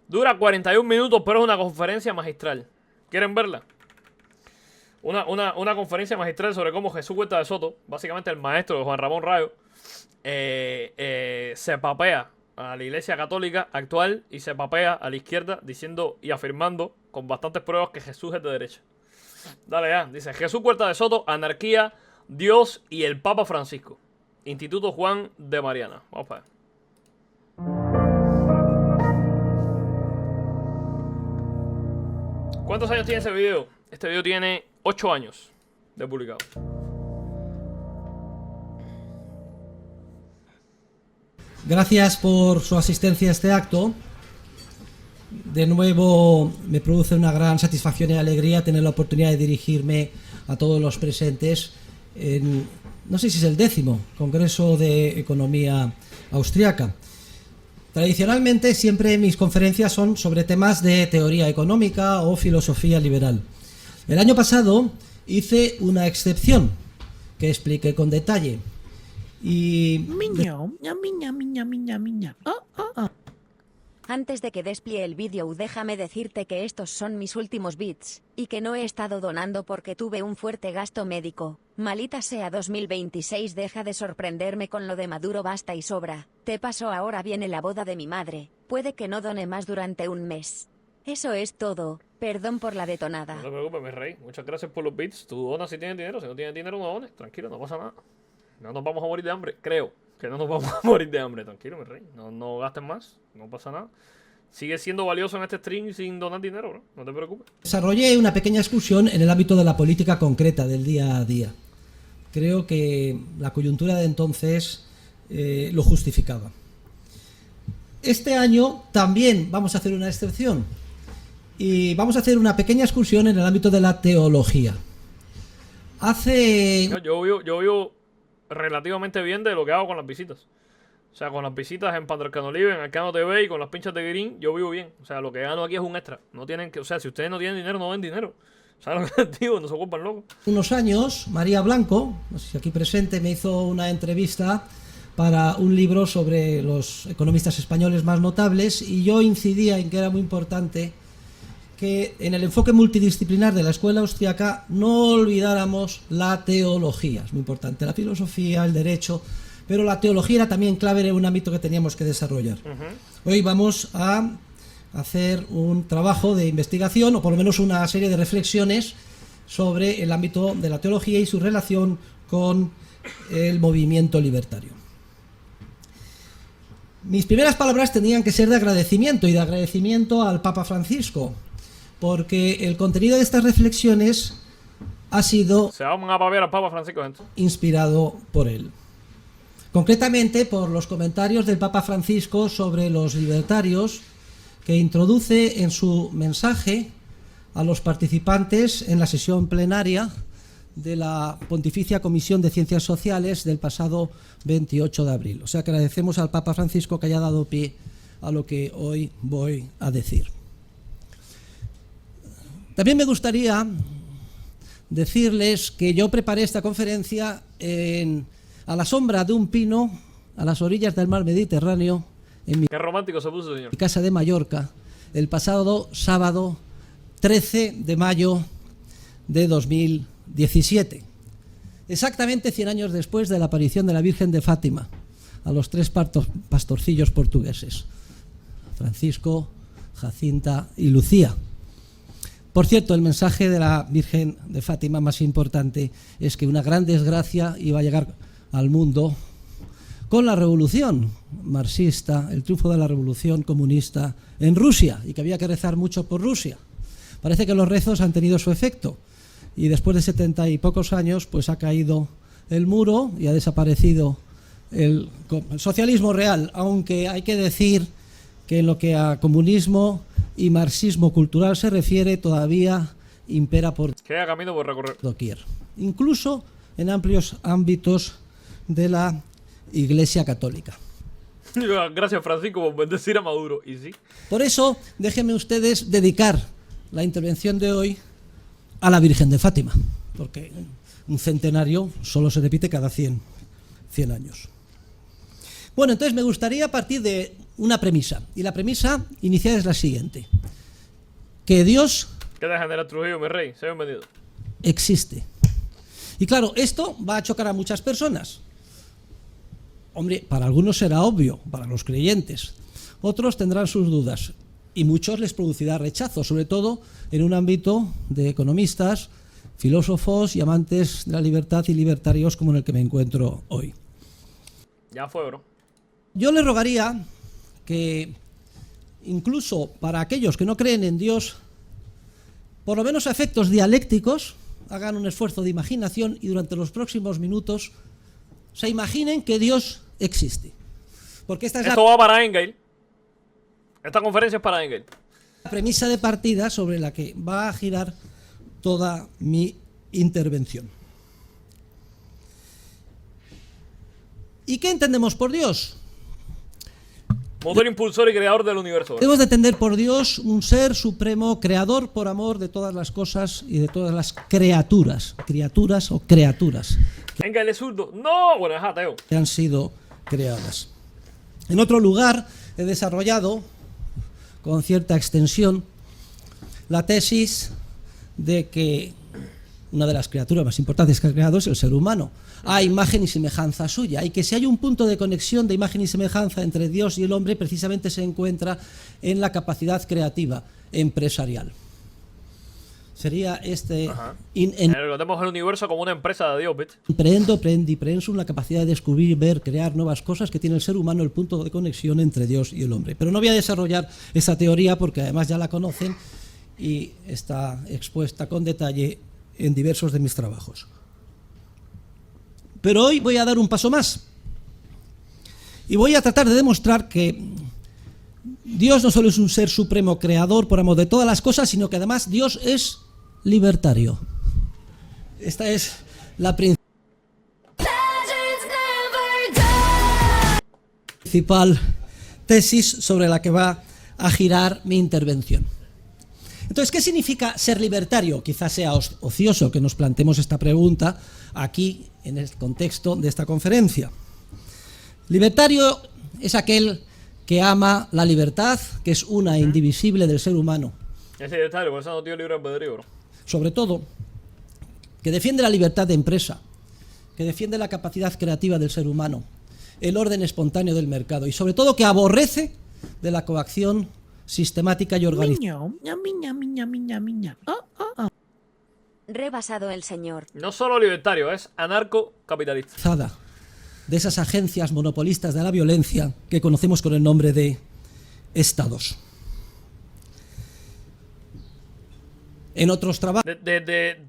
Dura 41 minutos, pero es una conferencia magistral. ¿Quieren verla? Una conferencia magistral sobre cómo Jesús Huerta de Soto, básicamente el maestro de Juan Ramón Rayo, se papea a la Iglesia Católica actual y se papea a la izquierda diciendo y afirmando con bastantes pruebas que Jesús es de derecha. Dale ya, dice Jesús Huerta de Soto, anarquía, Dios y el Papa Francisco. Instituto Juan de Mariana. Vamos para allá. ¿Cuántos años tiene ese video? Este video tiene 8 años de publicado. Gracias por su asistencia a este acto. De nuevo me produce una gran satisfacción y alegría tener la oportunidad de dirigirme a todos los presentes en, no sé si es el 10º Congreso de Economía Austriaca. Tradicionalmente siempre mis conferencias son sobre temas de teoría económica o filosofía liberal. El año pasado hice una excepción que expliqué con detalle. Y Antes de que despliegue el vídeo, déjame decirte que estos son mis últimos bits, y que no he estado donando porque tuve un fuerte gasto médico. Malita sea 2026, deja de sorprenderme con lo de Maduro, basta y sobra. Te paso, ahora viene la boda de mi madre, puede que no done más durante un mes. Eso es todo, perdón por la detonada. No te preocupes, mi rey, muchas gracias por los bits. Tú donas si tienes dinero, si no tienes dinero no dones, tranquilo, no pasa nada. No nos vamos a morir de hambre, creo que no nos vamos a morir de hambre, tranquilo, mi rey. No gasten más, no pasa nada. Sigue siendo valioso en este stream sin donar dinero, bro. No te preocupes. Desarrollé una pequeña excursión en el ámbito de la política concreta del día a día. Creo que la coyuntura de entonces lo justificaba. Este año también vamos a hacer una excepción y vamos a hacer una pequeña excursión en el ámbito de la teología. Yo vivo relativamente bien de lo que hago con las visitas. O sea, con las visitas en Patriarcano Libre, en Arcano TV y con las pinchas de Green, yo vivo bien. O sea, lo que gano aquí es un extra. No tienen que, o sea, si ustedes no tienen dinero, no den dinero. ¿Sabes lo que les digo? No se ocupan locos. Unos años, María Blanco, no sé si aquí presente, me hizo una entrevista para un libro sobre los economistas españoles más notables y yo incidía en que era muy importante que en el enfoque multidisciplinar de la escuela austriaca no olvidáramos la teología. Es muy importante la filosofía, el derecho, pero la teología era también clave en un ámbito que teníamos que desarrollar. Hoy vamos a hacer un trabajo de investigación, o por lo menos una serie de reflexiones sobre el ámbito de la teología y su relación con el movimiento libertario. Mis primeras palabras tenían que ser de agradecimiento, y de agradecimiento al Papa Francisco, porque el contenido de estas reflexiones ha sido se van a paviar al Papa Francisco dentro. Inspirado por él. Concretamente por los comentarios del Papa Francisco sobre los libertarios, que introduce en su mensaje a los participantes en la sesión plenaria de la Pontificia Comisión de Ciencias Sociales del pasado 28 de abril. O sea que agradecemos al Papa Francisco que haya dado pie a lo que hoy voy a decir. También me gustaría decirles que yo preparé esta conferencia a la sombra de un pino, a las orillas del mar Mediterráneo, en Qué romántico se puso, señor. mi casa de Mallorca, el pasado sábado 13 de mayo de 2017. Exactamente 100 años después de la aparición de la Virgen de Fátima a los 3 pastorcillos portugueses, Francisco, Jacinta y Lucía. Por cierto, el mensaje de la Virgen de Fátima más importante es que una gran desgracia iba a llegar al mundo con la revolución marxista, el triunfo de la revolución comunista en Rusia, y que había que rezar mucho por Rusia. Parece que los rezos han tenido su efecto, y después de 70 y pocos años pues ha caído el muro y ha desaparecido el socialismo real, aunque hay que decir que en lo que a comunismo y marxismo cultural se refiere todavía impera por Queda camino por recorrer. doquier, incluso en amplios ámbitos de la Iglesia Católica. Gracias, Francisco, por bendecir a Maduro. Y sí. Por eso, déjenme ustedes dedicar la intervención de hoy a la Virgen de Fátima, porque un centenario solo se repite cada 100 años. Bueno, entonces me gustaría partir de una premisa. Y la premisa inicial es la siguiente. Que Dios ¿Qué de General Trujillo, mi rey? Sea bienvenido. existe. Y claro, esto va a chocar a muchas personas. Hombre, para algunos será obvio, para los creyentes. Otros tendrán sus dudas. Y muchos les producirá rechazo, sobre todo en un ámbito de economistas, filósofos y amantes de la libertad y libertarios como en el que me encuentro hoy. Ya fue, bro. Yo le rogaría que, incluso para aquellos que no creen en Dios, por lo menos a efectos dialécticos, hagan un esfuerzo de imaginación y durante los próximos minutos se imaginen que Dios existe. Porque esta es Esto va para Engel. Esta conferencia es para Engel. la premisa de partida sobre la que va a girar toda mi intervención. ¿Y qué entendemos por Dios? Motor impulsor y creador del universo, bro. Debemos de entender por Dios un ser supremo, creador por amor de todas las cosas y de todas las criaturas o criaturas Engel es zurdo. No, bueno, es ateo. que han sido creadas. En otro lugar he desarrollado con cierta extensión la tesis de que una de las criaturas más importantes que ha creado es el ser humano, a imagen y semejanza suya, y que si hay un punto de conexión de imagen y semejanza entre Dios y el hombre, precisamente se encuentra en la capacidad creativa empresarial. Sería este Recordemos el universo como una empresa de Dios, ¿viste? Imprendo, prendi, prensum, la capacidad de descubrir, ver, crear nuevas cosas que tiene el ser humano, el punto de conexión entre Dios y el hombre. Pero no voy a desarrollar esta teoría porque además ya la conocen y está expuesta con detalle en diversos de mis trabajos. Pero hoy voy a dar un paso más y voy a tratar de demostrar que Dios no solo es un ser supremo creador por amor de todas las cosas, sino que además Dios es libertario. Esta es la principal tesis sobre la que va a girar mi intervención. Entonces, ¿qué significa ser libertario? Quizás sea ocioso que nos planteemos esta pregunta aquí en el contexto de esta conferencia. Libertario es aquel que ama la libertad, que es una indivisible del ser humano. Es libertario, por eso no tiene libre albedrío, bro. Sobre todo, que defiende la libertad de empresa, que defiende la capacidad creativa del ser humano, el orden espontáneo del mercado y sobre todo que aborrece de la coacción sistemática y organizada. Rebasado el señor. No solo libertario, es anarcocapitalista. De esas agencias monopolistas de la violencia que conocemos con el nombre de estados. En otros trabajos...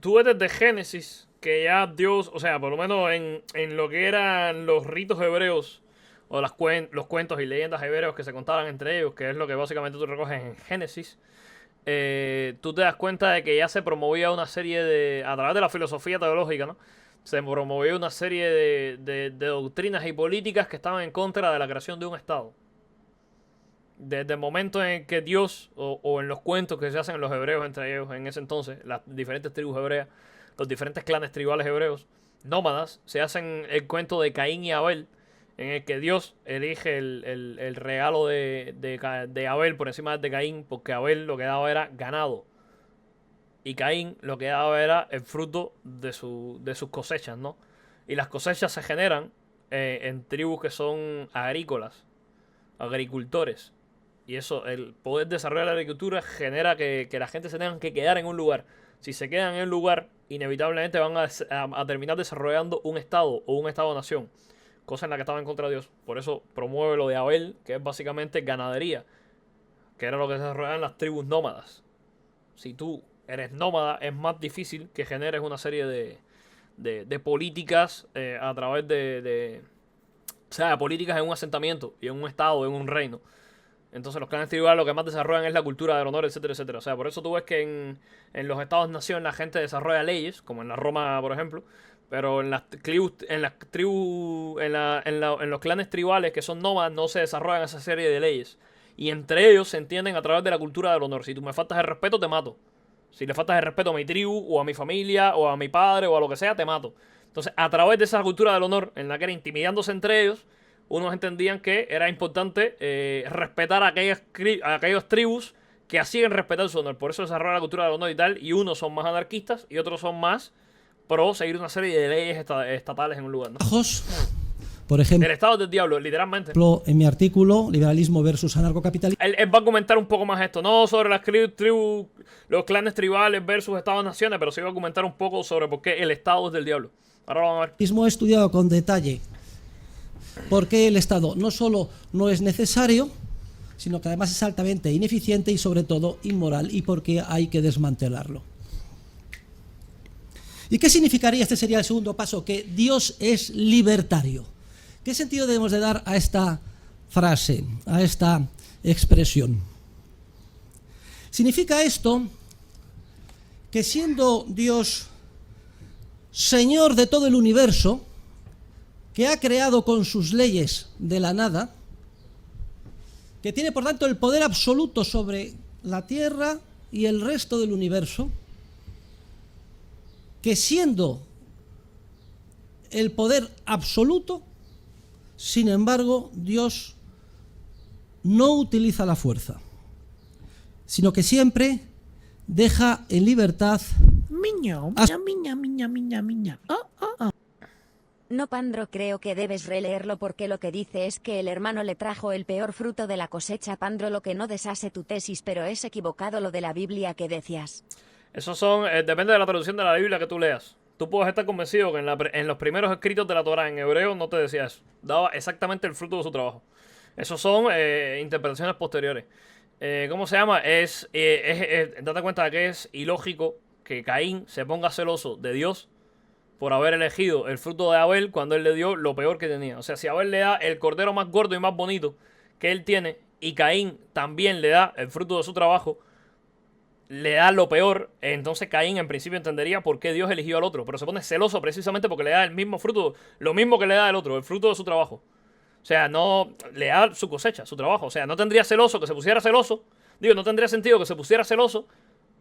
Tú ves desde Génesis que ya Dios, o sea, por lo menos en lo que eran los ritos hebreos o los cuentos y leyendas hebreos que se contaban entre ellos, que es lo que básicamente tú recoges en Génesis, tú te das cuenta de que ya se promovía una serie de, a través de la filosofía teológica, ¿no? Se promovía una serie de doctrinas y políticas que estaban en contra de la creación de un Estado. Desde el momento en que Dios, o en los cuentos que se hacen en los hebreos entre ellos en ese entonces, las diferentes tribus hebreas, los diferentes clanes tribales hebreos, nómadas, se hacen el cuento de Caín y Abel, en el que Dios elige el regalo de Abel por encima del de Caín, porque Abel lo que daba era ganado. Y Caín lo que daba era el fruto de sus cosechas, ¿no? Y las cosechas se generan en tribus que son agrícolas, agricultores. Y eso, el poder desarrollar la agricultura genera que la gente se tenga que quedar en un lugar. Si se quedan en un lugar, inevitablemente van a terminar desarrollando un estado o un estado-nación. Cosa en la que estaba en contra de Dios. Por eso promueve lo de Abel, que es básicamente ganadería. Que era lo que se desarrollaban las tribus nómadas. Si tú eres nómada, es más difícil que generes una serie de políticas a través o sea, políticas en un asentamiento y en un estado, en un reino. Entonces los clanes tribales lo que más desarrollan es la cultura del honor, etcétera, etcétera. O sea, por eso tú ves que en los estados-nación la gente desarrolla leyes, como en la Roma, por ejemplo. Pero en los clanes tribales que son nómadas no se desarrollan esa serie de leyes. Y entre ellos se entienden a través de la cultura del honor. Si tú me faltas el respeto, te mato. Si le faltas el respeto a mi tribu, o a mi familia, o a mi padre, o a lo que sea, te mato. Entonces, a través de esa cultura del honor, en la que era intimidándose entre ellos, unos entendían que era importante respetar a aquellos tribus que hacían respetar su honor. Por eso desarrolla la cultura del honor y tal. Y unos son más anarquistas y otros son más pro seguir una serie de leyes estatales en un lugar, ¿no? Por ejemplo, El Estado del Diablo, literalmente. en mi artículo, Liberalismo versus Anarcocapitalismo, Él va a comentar un poco más esto, no sobre las tribus, los clanes tribales versus Estados-naciones, pero sí va a comentar un poco sobre por qué el Estado es del diablo. Ahora vamos a ver. he estudiado con detalle por qué el Estado no solo no es necesario, sino que además es altamente ineficiente y sobre todo inmoral, y por qué hay que desmantelarlo. ¿Y qué significaría? Este sería el segundo paso, que Dios es libertario. ¿Qué sentido debemos de dar a esta frase, a esta expresión? Significa esto que siendo Dios Señor de todo el universo, que ha creado con sus leyes de la nada, que tiene por tanto el poder absoluto sobre la Tierra y el resto del universo, que siendo el poder absoluto, sin embargo, Dios no utiliza la fuerza, sino que siempre deja en libertad No, Pandro, creo que debes releerlo porque lo que dice es que el hermano le trajo el peor fruto de la cosecha. Pandro, lo que no deshace tu tesis, pero es equivocado lo de la Biblia que decías. Esos son, depende de la traducción de la Biblia que tú leas. Tú puedes estar convencido que en los primeros escritos de la Torá en hebreo no te decía eso. Daba exactamente el fruto de su trabajo. Esos son interpretaciones posteriores. ¿Cómo se llama? Date cuenta de que es ilógico que Caín se ponga celoso de Dios por haber elegido el fruto de Abel cuando él le dio lo peor que tenía. O sea, si Abel le da el cordero más gordo y más bonito que él tiene, y Caín también le da el fruto de su trabajo, le da lo peor, entonces Caín en principio entendería por qué Dios eligió al otro, pero se pone celoso precisamente porque le da el mismo fruto, lo mismo que le da el otro, el fruto de su trabajo. O sea, no le da su cosecha, su trabajo. O sea, no tendría celoso que se pusiera celoso. Digo, no tendría sentido que se pusiera celoso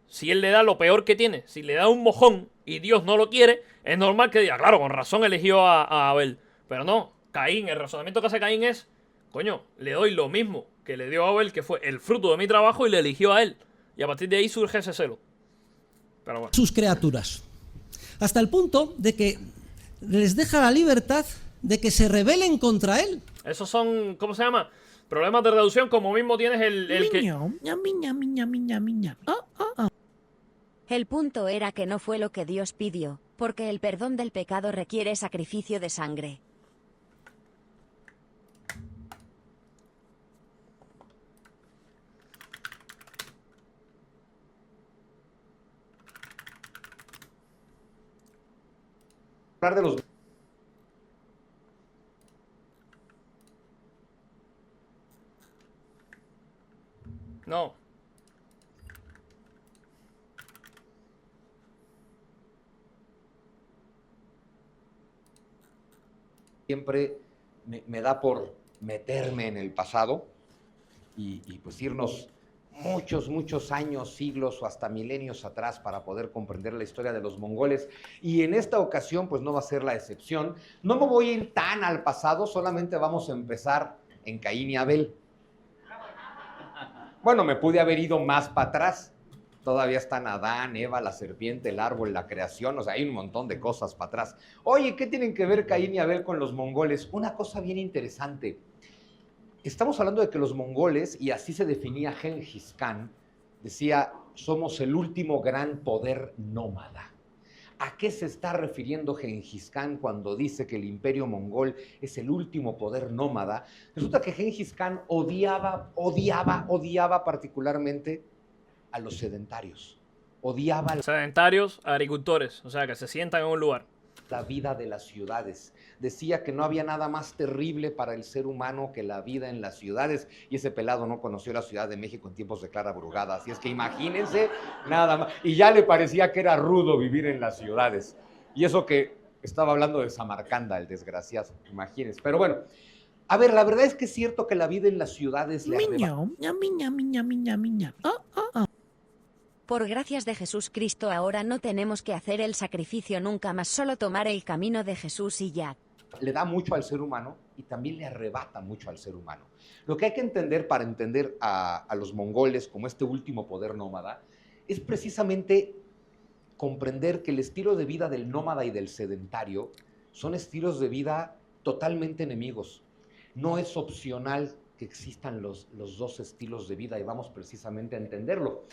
si él le da lo peor que tiene. Si le da un mojón y Dios no lo quiere, es normal que diga, claro, con razón eligió a Abel. Pero no, Caín, el razonamiento que hace Caín es, coño, le doy lo mismo que le dio a Abel, que fue el fruto de mi trabajo, y le eligió a él. Y a partir de ahí surge ese celo. Pero bueno. Sus criaturas. Hasta el punto de que les deja la libertad de que se rebelen contra él. Esos son, ¿cómo se llama? Problemas de reducción, como mismo tienes el que... El punto era que no fue lo que Dios pidió, porque el perdón del pecado requiere sacrificio de sangre. De los No. siempre me da por meterme en el pasado y pues irnos muchos años, siglos o hasta milenios atrás para poder comprender la historia de los mongoles. Y en esta ocasión pues no va a ser la excepción. No me voy a ir tan al pasado, solamente vamos a empezar en Caín y Abel. Bueno, me pude haber ido más para atrás. Todavía están Adán, Eva, la serpiente, el árbol, la creación. O sea, hay un montón de cosas para atrás. Oye, ¿qué tienen que ver Caín y Abel con los mongoles? Una cosa bien interesante. Estamos hablando de que los mongoles, y así se definía Gengis Khan, decía, somos el último gran poder nómada. ¿A qué se está refiriendo Gengis Khan cuando dice que el imperio mongol es el último poder nómada? Resulta que Gengis Khan odiaba particularmente a los sedentarios. Odiaba a sedentarios, agricultores, o sea, que se sientan en un lugar. La vida de las ciudades. Decía que no había nada más terrible para el ser humano que la vida en las ciudades, y ese pelado no conoció la Ciudad de México en tiempos de Clara Brugada, así es que imagínense nada más, y ya le parecía que era rudo vivir en las ciudades, y eso que estaba hablando de Samarcanda, el desgraciado, imagínense, pero bueno, a ver, la verdad es que es cierto que la vida en las ciudades le Por gracias de Jesús Cristo ahora no tenemos que hacer el sacrificio nunca más, solo tomar el camino de Jesús y ya. Le da mucho al ser humano y también le arrebata mucho al ser humano. Lo que hay que entender para entender a los mongoles como este último poder nómada es precisamente comprender que el estilo de vida del nómada y del sedentario son estilos de vida totalmente enemigos. No es opcional que existan los dos estilos de vida y vamos precisamente a entenderlo.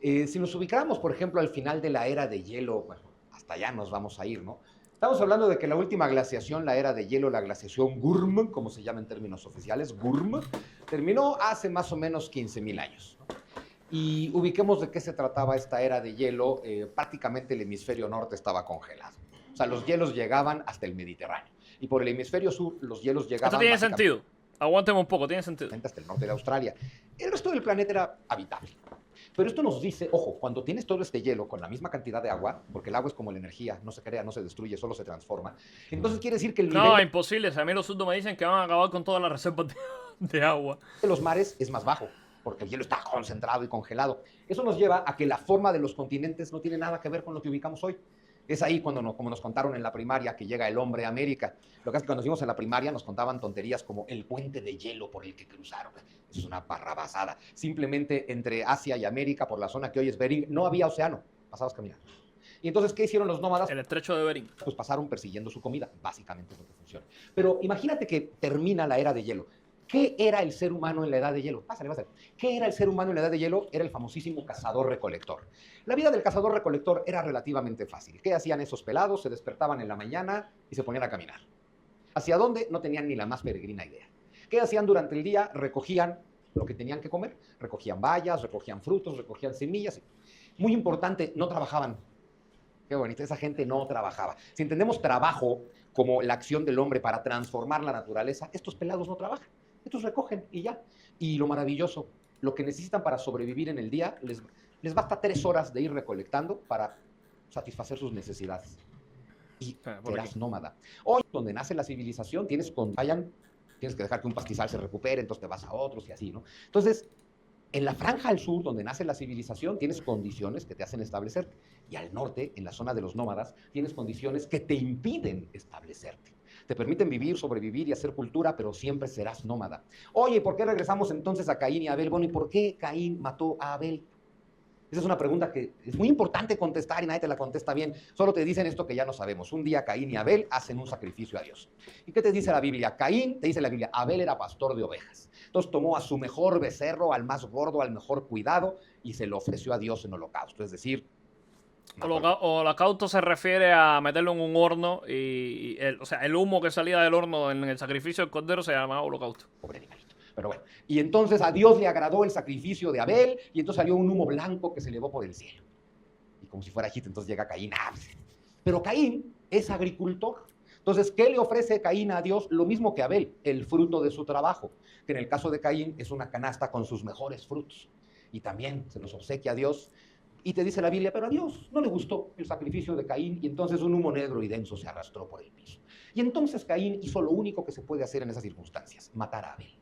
Si nos ubicáramos, por ejemplo, al final de la era de hielo, bueno, hasta allá nos vamos a ir, ¿no? Estamos hablando de que la última glaciación, la era de hielo, la glaciación Gurm, como se llama en términos oficiales, Gurm, terminó hace más o menos 15.000 años, ¿no? Y ubiquemos de qué se trataba esta era de hielo. Prácticamente el hemisferio norte estaba congelado. O sea, los hielos llegaban hasta el Mediterráneo. Y por el hemisferio sur, los hielos llegaban... Esto tiene sentido. Aguánteme un poco, tiene sentido. Hasta el norte de Australia. El resto del planeta era habitable. Pero esto nos dice, ojo, cuando tienes todo este hielo con la misma cantidad de agua, porque el agua es como la energía, no se crea, no se destruye, solo se transforma, entonces quiere decir que el nivel... No, imposible. A mí los surdos me dicen que van a acabar con todas las reservas de agua. De los mares es más bajo, porque el hielo está concentrado y congelado. Eso nos lleva a que la forma de los continentes no tiene nada que ver con lo que ubicamos hoy. Es ahí cuando, como nos contaron en la primaria, que llega el hombre a América. Lo que es que cuando nos vimos en la primaria nos contaban tonterías como el puente de hielo por el que cruzaron. Eso es una barrabasada. Simplemente entre Asia y América, por la zona que hoy es Bering, no había océano. Pasabas caminando. Y entonces, ¿qué hicieron los nómadas? El estrecho de Bering. Pues pasaron persiguiendo su comida. Básicamente es lo que funciona. Pero imagínate que termina la era de hielo. ¿Qué era el ser humano en la edad de hielo? Pásale. ¿Qué era el ser humano en la edad de hielo? Era el famosísimo cazador-recolector. La vida del cazador-recolector era relativamente fácil. ¿Qué hacían esos pelados? Se despertaban en la mañana y se ponían a caminar. ¿Hacia dónde? No tenían ni la más peregrina idea. ¿Qué hacían durante el día? Recogían lo que tenían que comer. Recogían bayas, recogían frutos, recogían semillas. Muy importante, no trabajaban. Qué bonito, esa gente no trabajaba. Si entendemos trabajo como la acción del hombre para transformar la naturaleza, estos pelados no trabajan. Estos recogen y ya. Y lo maravilloso, lo que necesitan para sobrevivir en el día, les basta 3 horas de ir recolectando para satisfacer sus necesidades. Y serás nómada. Hoy, donde nace la civilización, tienes que dejar que un pastizal se recupere, entonces te vas a otros y así, ¿no? Entonces, en la franja al sur, donde nace la civilización, tienes condiciones que te hacen establecerte. Y al norte, en la zona de los nómadas, tienes condiciones que te impiden establecerte. Te permiten vivir, sobrevivir y hacer cultura, pero siempre serás nómada. Oye, ¿por qué regresamos entonces a Caín y Abel? Bueno, ¿y por qué Caín mató a Abel? Esa es una pregunta que es muy importante contestar y nadie te la contesta bien. Solo te dicen esto que ya no sabemos. Un día Caín y Abel hacen un sacrificio a Dios. ¿Y qué te dice la Biblia? Caín, te dice la Biblia, Abel era pastor de ovejas. Entonces tomó a su mejor becerro, al más gordo, al mejor cuidado, y se lo ofreció a Dios en holocausto. Es decir, holocausto se refiere a meterlo en un horno y el humo que salía del horno en el sacrificio del cordero se llamaba holocausto. Pobre animalito. Pero bueno, y entonces a Dios le agradó el sacrificio de Abel y entonces salió un humo blanco que se elevó por el cielo. Y como si fuera chiste, entonces llega Caín. Pero Caín es agricultor. Entonces, ¿qué le ofrece Caín a Dios? Lo mismo que Abel, el fruto de su trabajo, que en el caso de Caín es una canasta con sus mejores frutos. Y también se los obsequia a Dios. Y te dice la Biblia, pero a Dios no le gustó el sacrificio de Caín y entonces un humo negro y denso se arrastró por el piso. Y entonces Caín hizo lo único que se puede hacer en esas circunstancias, matar a Abel.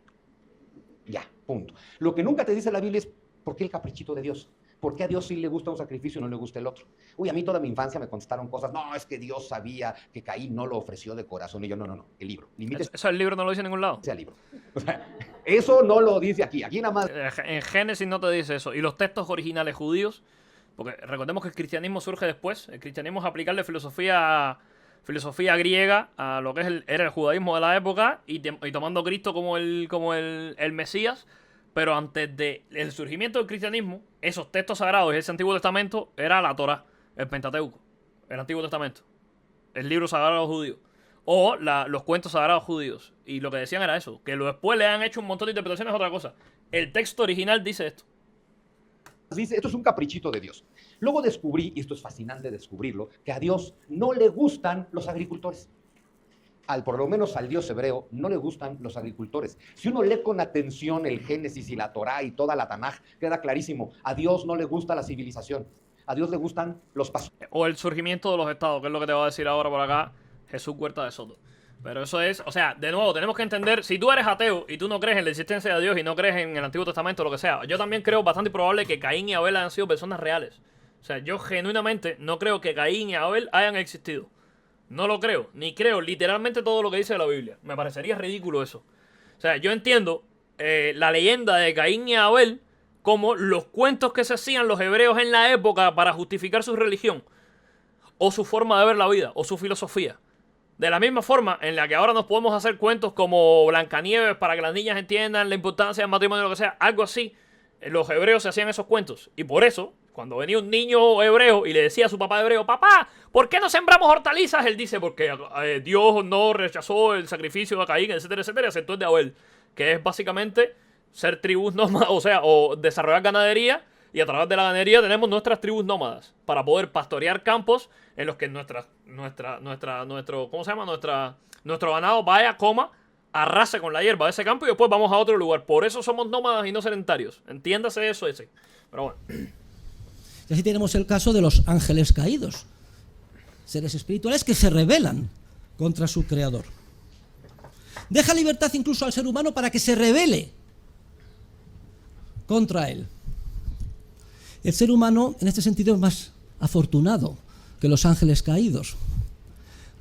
Ya, punto. Lo que nunca te dice la Biblia es, ¿por qué el caprichito de Dios? ¿Por qué a Dios sí le gusta un sacrificio y no le gusta el otro? Uy, a mí toda mi infancia me contestaron cosas, no, es que Dios sabía que Caín no lo ofreció de corazón. Y yo, no, el libro. Eso el libro no lo dice en ningún lado. Ese libro. O sea, eso no lo dice aquí nada más. En Génesis no te dice eso. Y los textos originales judíos, porque recordemos que el cristianismo surge después. El cristianismo es aplicarle filosofía griega a lo que era el judaísmo de la época y tomando a Cristo como el Mesías. Pero antes del surgimiento del cristianismo, esos textos sagrados y ese Antiguo Testamento era la Torá, el Pentateuco, el Antiguo Testamento, el libro sagrado judío, o los cuentos sagrados judíos. Y lo que decían era eso, que después le han hecho un montón de interpretaciones a otra cosa. El texto original dice esto. Dice, esto es un caprichito de Dios. Luego descubrí, y esto es fascinante descubrirlo, que a Dios no le gustan los agricultores. Por lo menos al Dios hebreo, no le gustan los agricultores. Si uno lee con atención el Génesis y la Torá y toda la Tanaj, queda clarísimo. A Dios no le gusta la civilización. A Dios le gustan los pastores. O el surgimiento de los estados, que es lo que te va a decir ahora por acá Jesús Huerta de Soto. Pero eso es, o sea, de nuevo, tenemos que entender, si tú eres ateo y tú no crees en la existencia de Dios y no crees en el Antiguo Testamento o lo que sea, yo también creo bastante probable que Caín y Abel hayan sido personas reales. O sea, yo genuinamente no creo que Caín y Abel hayan existido. No lo creo, ni creo literalmente todo lo que dice la Biblia. Me parecería ridículo eso. O sea, yo entiendo la leyenda de Caín y Abel como los cuentos que se hacían los hebreos en la época para justificar su religión, o su forma de ver la vida, o su filosofía. De la misma forma en la que ahora nos podemos hacer cuentos como Blancanieves para que las niñas entiendan la importancia del matrimonio o lo que sea, algo así. Los hebreos se hacían esos cuentos. Y por eso, cuando venía un niño hebreo y le decía a su papá hebreo, papá, ¿por qué no sembramos hortalizas? Él dice, porque Dios no rechazó el sacrificio de Caín, etcétera, etcétera, y aceptó el de Abel. Que es básicamente ser tribus nómadas, o sea, o desarrollar ganadería. Y a través de la ganadería tenemos nuestras tribus nómadas para poder pastorear campos en los que nuestro ganado vaya, coma, arrase con la hierba de ese campo y después vamos a otro lugar. Por eso somos nómadas y no sedentarios. Entiéndase eso ese. Pero bueno. Y así tenemos el caso de los ángeles caídos, seres espirituales que se rebelan contra su creador. Deja libertad incluso al ser humano para que se rebele contra él. El ser humano, en este sentido, es más afortunado que los ángeles caídos,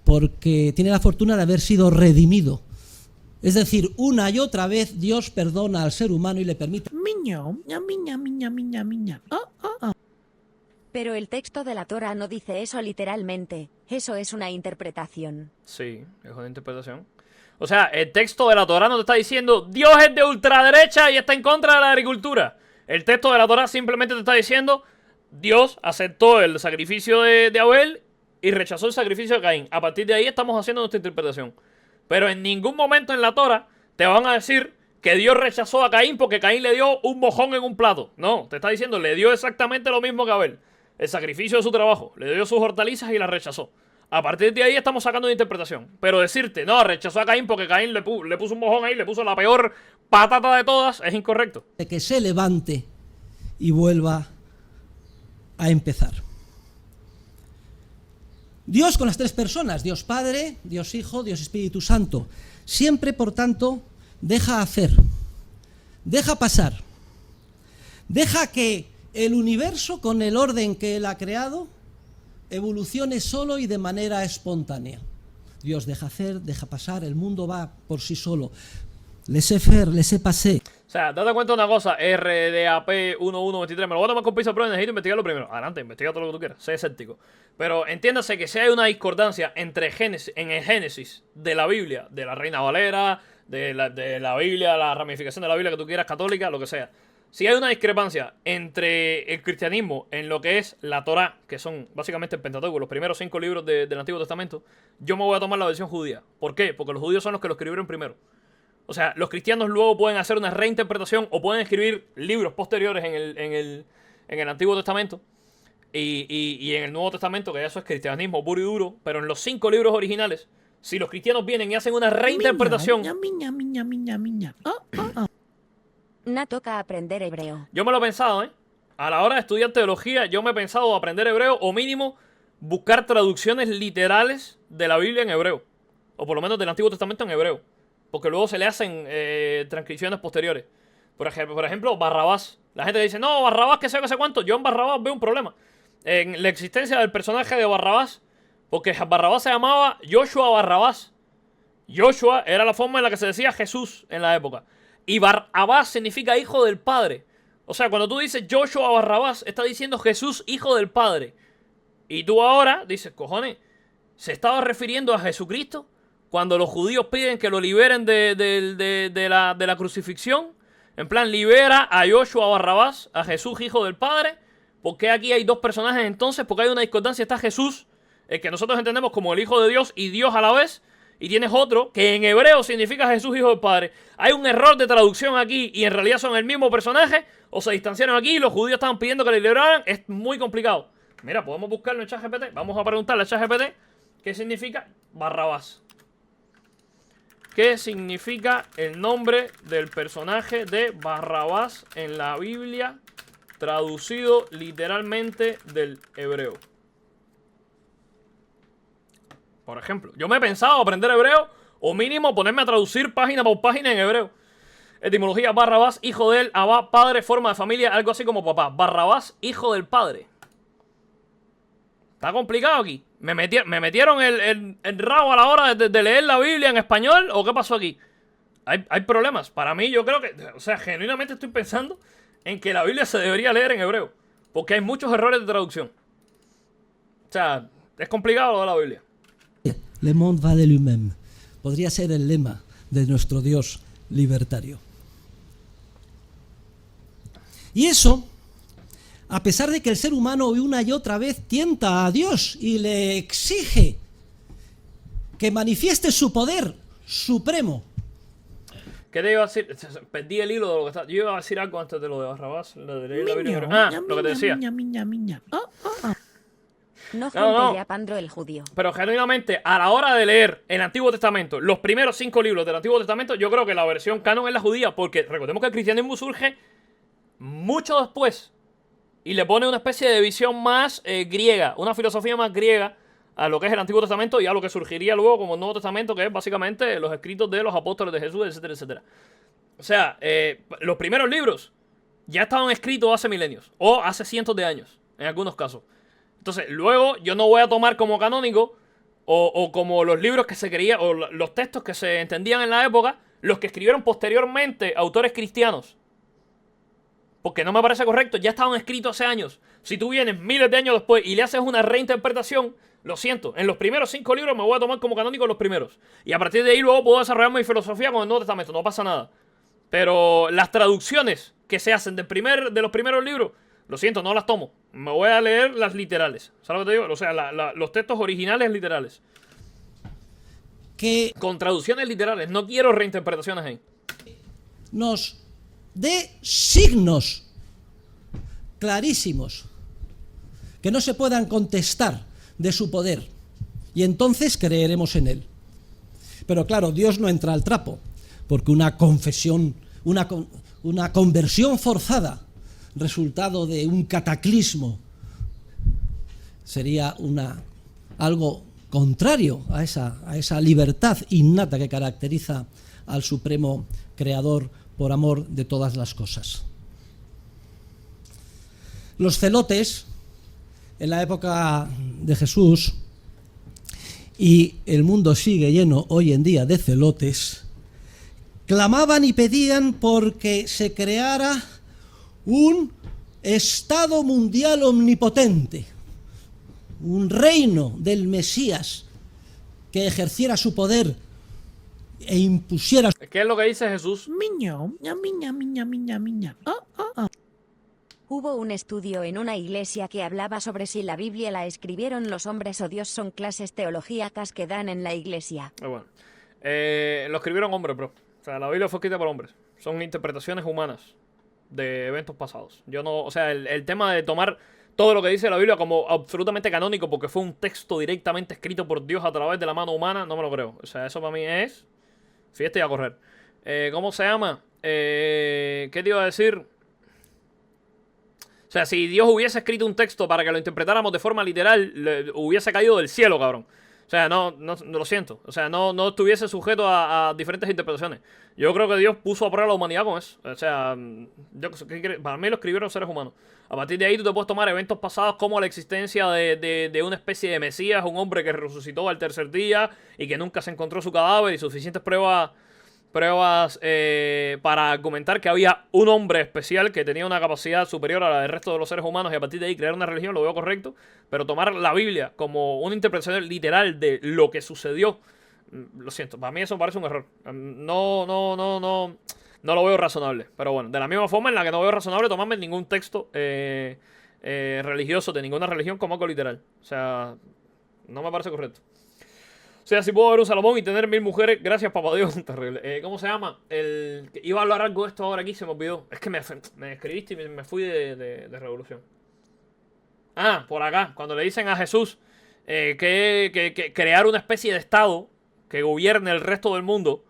porque tiene la fortuna de haber sido redimido. Es decir, una y otra vez Dios perdona al ser humano y le permite... Pero el texto de la Torá no dice eso literalmente, eso es una interpretación. Sí, es una interpretación. O sea, el texto de la Torá no te está diciendo Dios es de ultraderecha y está en contra de la agricultura. El texto de la Torá simplemente te está diciendo Dios aceptó el sacrificio de Abel y rechazó el sacrificio de Caín. A partir de ahí estamos haciendo nuestra interpretación. Pero en ningún momento en la Torá te van a decir que Dios rechazó a Caín porque Caín le dio un mojón en un plato. No, te está diciendo, le dio exactamente lo mismo que Abel. El sacrificio de su trabajo. Le dio sus hortalizas y las rechazó. A partir de ahí estamos sacando una interpretación. Pero decirte, no, rechazó a Caín porque Caín le puso un mojón ahí, le puso la peor patata de todas, es incorrecto. Que se levante y vuelva a empezar. Dios con las tres personas, Dios Padre, Dios Hijo, Dios Espíritu Santo. Siempre, por tanto, deja hacer, deja pasar, deja que el universo, con el orden que Él ha creado, evolucione solo y de manera espontánea. Dios deja hacer, deja pasar, el mundo va por sí solo. Laissez faire, laissez passer. O sea, date cuenta de una cosa, RDAP 1123, me lo voy a tomar con piso, pero necesito investigarlo primero. Adelante, investiga todo lo que tú quieras, sé escéptico. Pero entiéndase que si hay una discordancia entre en el Génesis de la Biblia, de la Reina Valera, de la Biblia, la ramificación de la Biblia que tú quieras, católica, lo que sea. Si hay una discrepancia entre el cristianismo en lo que es la Torá, que son básicamente el Pentateuco, los primeros 5 libros del Antiguo Testamento, yo me voy a tomar la versión judía. ¿Por qué? Porque los judíos son los que lo escribieron primero. O sea, los cristianos luego pueden hacer una reinterpretación o pueden escribir libros posteriores en el Antiguo Testamento y en el Nuevo Testamento, que eso es cristianismo puro y duro, pero en los 5 libros originales, si los cristianos vienen y hacen una reinterpretación... No toca aprender hebreo. Yo me lo he pensado, ¿eh? A la hora de estudiar teología, yo me he pensado aprender hebreo o mínimo buscar traducciones literales de la Biblia en hebreo. O por lo menos del Antiguo Testamento en hebreo. Porque luego se le hacen transcripciones posteriores. Por ejemplo, Barrabás. La gente dice, no, Barrabás, que sé cuánto. Yo en Barrabás veo un problema. En la existencia del personaje de Barrabás. Porque Barrabás se llamaba Joshua Barrabás. Joshua era la forma en la que se decía Jesús en la época. Y Barrabás significa hijo del Padre. O sea, cuando tú dices Joshua Barrabás, está diciendo Jesús, hijo del Padre. Y tú ahora dices, cojones, ¿se estaba refiriendo a Jesucristo? Cuando los judíos piden que lo liberen de la crucifixión. En plan, libera a Joshua Barrabás, a Jesús, hijo del Padre. ¿Por qué aquí hay dos personajes entonces? Porque hay una discordancia. Está Jesús, el que nosotros entendemos como el Hijo de Dios y Dios a la vez. Y tienes otro que en hebreo significa Jesús, hijo del Padre. Hay un error de traducción aquí y en realidad son el mismo personaje. O se distanciaron aquí y los judíos estaban pidiendo que le liberaran. Es muy complicado. Mira, podemos buscarlo en ChatGPT. Vamos a preguntarle a ChatGPT qué significa Barrabás. ¿Qué significa el nombre del personaje de Barrabás en la Biblia traducido literalmente del hebreo? Por ejemplo, yo me he pensado aprender hebreo o mínimo ponerme a traducir página por página en hebreo. Etimología: Barrabás, hijo de él, Abba, padre, forma de familia, algo así como papá. Barrabás, hijo del padre. Está complicado aquí. ¿Me metieron el rabo a la hora de leer la Biblia en español? ¿O qué pasó aquí? Hay problemas. Para mí, yo creo que... O sea, genuinamente estoy pensando en que la Biblia se debería leer en hebreo. Porque hay muchos errores de traducción. O sea, es complicado lo de la Biblia. Le monde va de lui-même. Podría ser el lema de nuestro Dios libertario. Y eso, a pesar de que el ser humano una y otra vez tienta a Dios y le exige que manifieste su poder supremo. ¿Qué te iba a decir? Perdí el hilo de lo que está. Yo iba a decir algo antes de lo de Barrabás. Lo de leer la Biblia. Lo que te decía. No gente No. ya Pandro el judío. Pero genuinamente, a la hora de leer el Antiguo Testamento, los primeros 5 libros del Antiguo Testamento, yo creo que la versión canon es la judía, porque recordemos que el cristianismo surge mucho después y le pone una especie de visión más griega, una filosofía más griega a lo que es el Antiguo Testamento y a lo que surgiría luego como el Nuevo Testamento, que es básicamente los escritos de los apóstoles de Jesús, etcétera, etcétera. O sea, los primeros libros ya estaban escritos hace milenios o hace cientos de años, en algunos casos. Entonces, luego yo no voy a tomar como canónico o como los libros que se creían, o los textos que se entendían en la época, los que escribieron posteriormente autores cristianos. Porque no me parece correcto, ya estaban escritos hace años. Si tú vienes miles de años después y le haces una reinterpretación, lo siento, en los primeros 5 libros me voy a tomar como canónico los primeros. Y a partir de ahí luego puedo desarrollar mi filosofía con el Nuevo Testamento, no pasa nada. Pero las traducciones que se hacen de los primeros libros, lo siento, no las tomo. Me voy a leer las literales. ¿Sabes lo que te digo? O sea, los textos originales literales. Que Con traducciones literales. No quiero reinterpretaciones ahí. nos dé signos clarísimos que no se puedan contestar de su poder. Y entonces creeremos en él. Pero claro, Dios no entra al trapo, porque una confesión, una conversión forzada, resultado de un cataclismo, sería algo contrario a esa libertad innata que caracteriza al Supremo Creador por amor de todas las cosas. Los celotes, en la época de Jesús, y el mundo sigue lleno hoy en día de celotes, clamaban y pedían porque se creara un Estado mundial omnipotente, un reino del Mesías que ejerciera su poder e impusiera. ¿Qué es lo que dice Jesús? Hubo un estudio en una iglesia que hablaba sobre si la Biblia la escribieron los hombres o Dios. Son clases teológicas que dan en la iglesia. Bueno, lo escribieron hombres, bro. O sea, la Biblia fue escrita por hombres. Son interpretaciones humanas de eventos pasados. Yo no, o sea, el tema de tomar todo lo que dice la Biblia como absolutamente canónico porque fue un texto directamente escrito por Dios a través de la mano humana, no me lo creo. O sea, eso para mí es fiesta y a correr. ¿Cómo se llama? ¿Qué te iba a decir? O sea, si Dios hubiese escrito un texto para que lo interpretáramos de forma literal, hubiese caído del cielo, cabrón. O sea, no lo siento. O sea, no estuviese sujeto a diferentes interpretaciones. Yo creo que Dios puso a prueba a la humanidad con eso. O sea, para mí lo escribieron seres humanos. A partir de ahí tú te puedes tomar eventos pasados como la existencia de una especie de Mesías, un hombre que resucitó al tercer día y que nunca se encontró su cadáver y suficientes pruebas para argumentar que había un hombre especial que tenía una capacidad superior a la del resto de los seres humanos y a partir de ahí crear una religión, lo veo correcto. Pero tomar la Biblia como una interpretación literal de lo que sucedió, lo siento, para mí eso parece un error. No lo veo razonable. Pero bueno, de la misma forma en la que no veo razonable tomarme ningún texto religioso de ninguna religión como algo literal. O sea, no me parece correcto. O sea, si puedo ver un Salomón y tener 1000 mujeres, gracias papá Dios. Terrible. ¿Cómo se llama? Iba a hablar algo de esto ahora aquí, se me olvidó. Es que me escribiste y me fui de revolución. Ah, por acá, cuando le dicen a Jesús que crear una especie de Estado que gobierne el resto del mundo.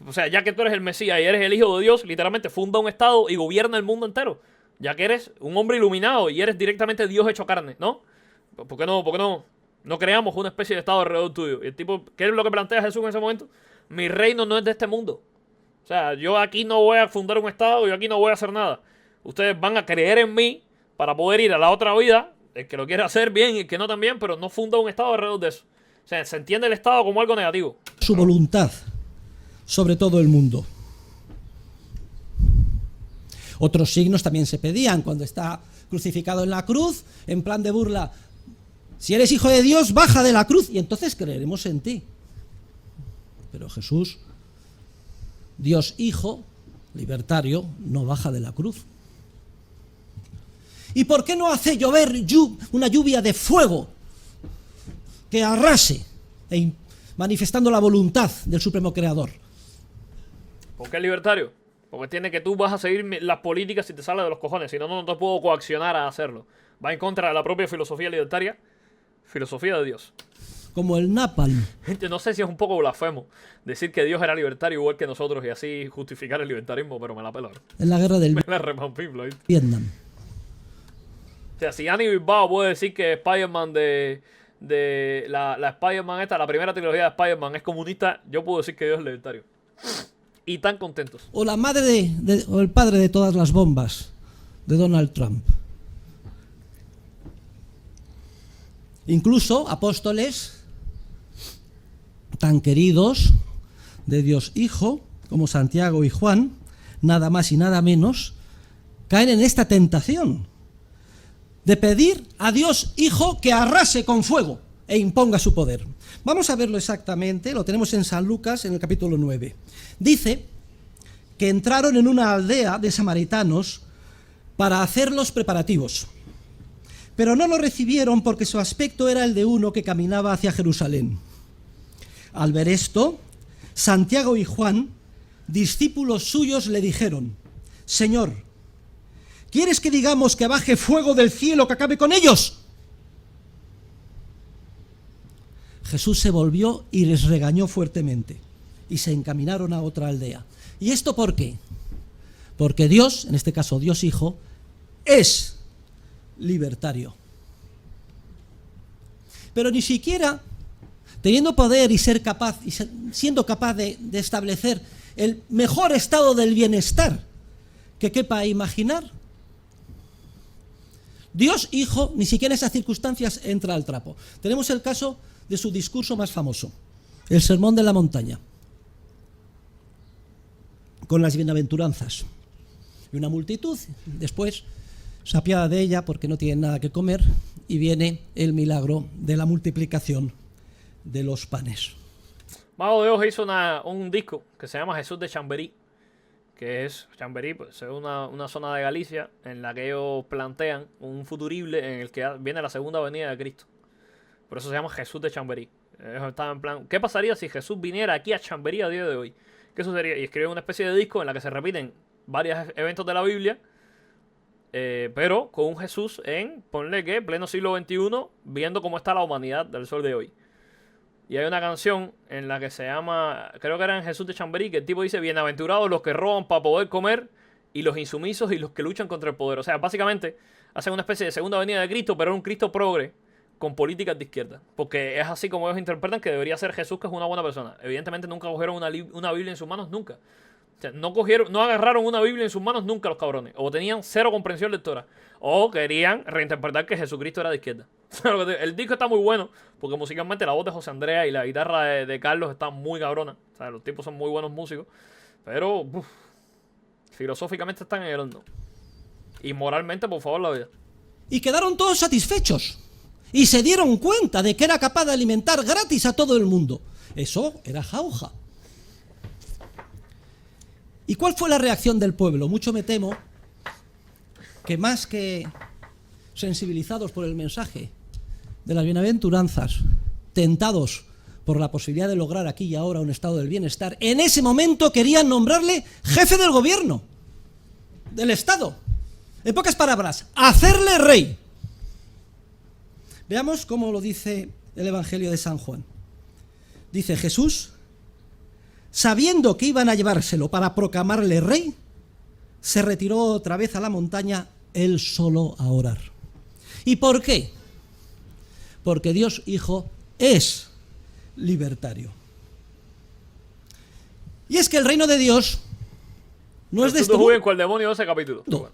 O sea, ya que tú eres el Mesías y eres el Hijo de Dios, literalmente funda un Estado y gobierna el mundo entero. Ya que eres un hombre iluminado y eres directamente Dios hecho carne, ¿no? ¿Por qué no creamos una especie de Estado alrededor tuyo? Y el tipo, ¿qué es lo que plantea Jesús en ese momento? Mi reino no es de este mundo. O sea, yo aquí no voy a fundar un Estado, yo aquí no voy a hacer nada. Ustedes van a creer en mí para poder ir a la otra vida El que lo quiere hacer bien y el que no también, pero no funda un Estado alrededor de eso. O sea, se entiende el Estado como algo negativo. Su voluntad sobre todo el mundo. Otros signos también se pedían cuando está crucificado en la cruz, en plan de burla. Si eres hijo de Dios, baja de la cruz y entonces creeremos en ti. Pero Jesús, Dios Hijo, libertario, no baja de la cruz. ¿Y por qué no hace llover una lluvia de fuego que arrase, manifestando la voluntad del Supremo Creador? ¿Por qué es libertario? Porque tiene que tú vas a seguir las políticas si te sale de los cojones, si no, no te puedo coaccionar a hacerlo. Va en contra de la propia filosofía libertaria, filosofía de Dios. Como el napalm. Gente, no sé si es un poco blasfemo decir que Dios era libertario igual que nosotros y así justificar el libertarismo, pero me la pela. En la guerra del Me la repampiflo, ¿viste? Vietnam. O sea, si Annie Bilbao puede decir que Spider-Man de la Spider-Man esta, la primera trilogía de Spider-Man es comunista, yo puedo decir que Dios es libertario. Y tan contentos. O la madre o el padre de todas las bombas de Donald Trump. Incluso apóstoles tan queridos de Dios Hijo como Santiago y Juan, nada más y nada menos, caen en esta tentación de pedir a Dios Hijo que arrase con fuego e imponga su poder. Vamos a verlo exactamente, lo tenemos en San Lucas, en el capítulo 9. Dice que entraron en una aldea de samaritanos para hacer los preparativos, pero no lo recibieron porque su aspecto era el de uno que caminaba hacia Jerusalén. Al ver esto, Santiago y Juan, discípulos suyos, le dijeron: Señor, ¿quieres que digamos que baje fuego del cielo que acabe con ellos? Jesús se volvió y les regañó fuertemente y se encaminaron a otra aldea. ¿Y esto por qué? Porque Dios, en este caso Dios Hijo, es libertario. Pero ni siquiera teniendo poder y ser capaz y siendo capaz de establecer el mejor estado del bienestar que quepa imaginar, Dios Hijo ni siquiera en esas circunstancias entra al trapo. Tenemos el caso de su discurso más famoso, el Sermón de la Montaña, con las bienaventuranzas. Y una multitud después se apiada de ella porque no tienen nada que comer y viene el milagro de la multiplicación de los panes. Mago de Oz hizo un disco que se llama Jesús de Chamberí, que es Chamberí, pues es una zona de Galicia en la que ellos plantean un futurible en el que viene la segunda venida de Cristo. Por eso se llama Jesús de Chamberí. Ellos estaban en plan, ¿qué pasaría si Jesús viniera aquí a Chamberí a día de hoy? ¿Qué sucedería? Y escriben una especie de disco en la que se repiten varios eventos de la Biblia, pero con un Jesús ponle que, pleno siglo XXI, viendo cómo está la humanidad del sol de hoy. Y hay una canción en la que se llama, creo que era en Jesús de Chamberí, que el tipo dice: bienaventurados los que roban para poder comer, y los insumisos y los que luchan contra el poder. O sea, básicamente hacen una especie de segunda venida de Cristo, pero un Cristo progre con políticas de izquierda. Porque es así como ellos interpretan que debería ser Jesús, que es una buena persona. Evidentemente nunca cogieron una Biblia en sus manos, nunca. O sea, no agarraron una Biblia en sus manos nunca los cabrones. O tenían cero comprensión lectora. O querían reinterpretar que Jesucristo era de izquierda. El disco está muy bueno, porque musicalmente la voz de José Andrea y la guitarra de Carlos están muy cabronas. O sea, los tipos son muy buenos músicos. Pero, filosóficamente están en el horno. Y moralmente, por favor, la vida. Y quedaron todos satisfechos. Y se dieron cuenta de que era capaz de alimentar gratis a todo el mundo. Eso era jauja. ¿Y cuál fue la reacción del pueblo? Mucho me temo que más que sensibilizados por el mensaje de las bienaventuranzas, tentados por la posibilidad de lograr aquí y ahora un estado del bienestar, en ese momento querían nombrarle jefe del gobierno, del Estado. En pocas palabras, hacerle rey. Veamos cómo lo dice el Evangelio de San Juan. Dice: Jesús, sabiendo que iban a llevárselo para proclamarle rey, se retiró otra vez a la montaña él solo a orar. ¿Y por qué? Porque Dios Hijo es libertario. Y es que el reino de Dios no es de este mundo. Con el demonio ese capítulo. No.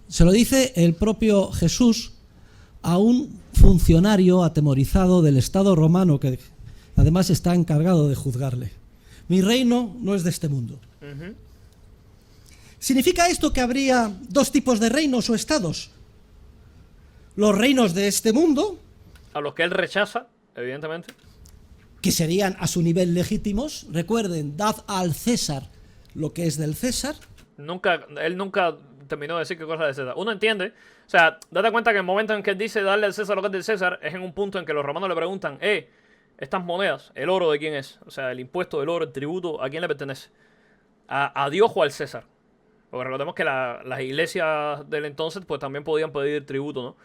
Se lo dice el propio Jesús a un funcionario atemorizado del Estado romano que además está encargado de juzgarle. Mi reino no es de este mundo. ¿Significa esto que habría dos tipos de reinos o estados? Los reinos de este mundo, A los que él rechaza, evidentemente. que serían a su nivel legítimos. Recuerden, dad al César lo que es del César. Él nunca terminó de decir qué cosa es de César. Uno entiende, o sea, date cuenta que el momento en que él dice darle al César lo que es del César es en un punto en que los romanos le preguntan, estas monedas, el oro de quién es, o sea, el impuesto del oro, el tributo, ¿a quién le pertenece? ¿A Dios o al César? Porque recordemos que las iglesias del entonces pues también podían pedir tributo, ¿no?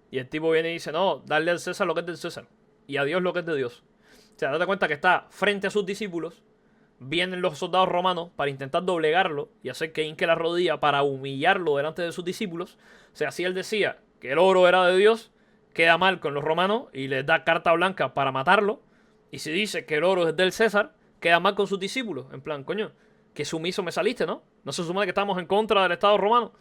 Y el tipo viene y dice, no, darle al César lo que es del César y a Dios lo que es de Dios. O sea, date cuenta que está frente a sus discípulos. Vienen los soldados romanos para intentar doblegarlo y hacer que hinque la rodilla para humillarlo delante de sus discípulos. O sea, si él decía que el oro era de Dios, queda mal con los romanos y les da carta blanca para matarlo. Y si dice que el oro es del César, queda mal con sus discípulos. En plan, coño, que sumiso me saliste, ¿no? No se supone que estamos en contra del Estado romano.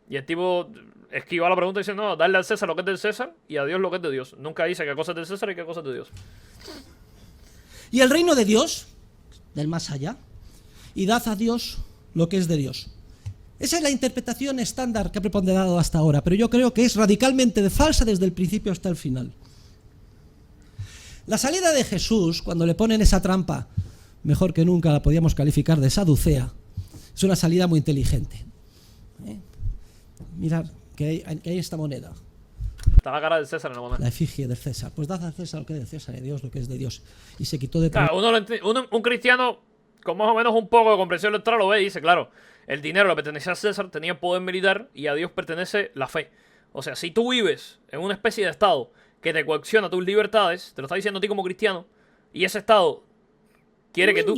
Y el tipo esquiva la pregunta y dice, no, darle al César lo que es del César y a Dios lo que es de Dios. Nunca dice qué cosa es del César y qué cosa es de Dios. Y el reino de Dios, del más allá, y dad a Dios lo que es de Dios. Esa es la interpretación estándar que ha preponderado hasta ahora, pero yo creo que es radicalmente falsa desde el principio hasta el final. La salida de Jesús, cuando le ponen esa trampa, mejor que nunca la podíamos calificar de saducea, es una salida muy inteligente. Mirad, que hay esta moneda. Está la cara del César en la moneda. La efigie del César. Pues dad al César lo que es de César y a Dios lo que es de Dios. Y se quitó de... Claro, un cristiano con más o menos un poco de comprensión lectora lo ve y dice, claro, el dinero le pertenecía a César, tenía poder militar y a Dios pertenece la fe. O sea, si tú vives en una especie de estado que te coacciona tus libertades, te lo está diciendo a ti como cristiano, y ese estado quiere que tú...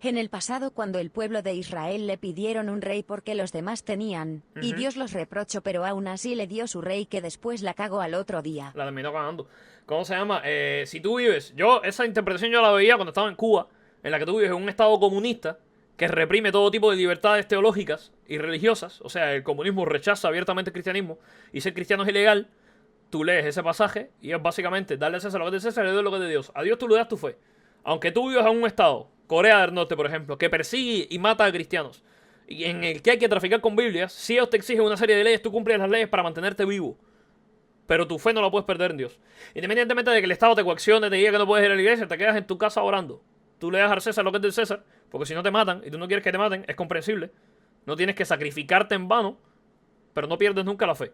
En el pasado, cuando el pueblo de Israel le pidieron un rey porque los demás tenían, y Dios los reprochó, pero aún así le dio su rey que después la cagó al otro día. La terminó ganando. ¿Cómo se llama? Si tú vives... Esa interpretación yo la veía cuando estaba en Cuba, en la que tú vives en un estado comunista que reprime todo tipo de libertades teológicas y religiosas. O sea, el comunismo rechaza abiertamente el cristianismo y ser cristiano es ilegal. Tú lees ese pasaje y es básicamente darle a César lo que es de César y a Dios lo que es de Dios. A Dios tú le das tu fe. Aunque tú vivas en un estado, Corea del Norte, por ejemplo, que persigue y mata a cristianos, y en el que hay que traficar con Biblias, si ellos te exigen una serie de leyes, tú cumples las leyes para mantenerte vivo. Pero tu fe no la puedes perder en Dios. Independientemente de que el Estado te coaccione, te diga que no puedes ir a la iglesia, te quedas en tu casa orando. Tú le das al César lo que es del César, porque si no te matan y tú no quieres que te maten, es comprensible. No tienes que sacrificarte en vano, pero no pierdes nunca la fe.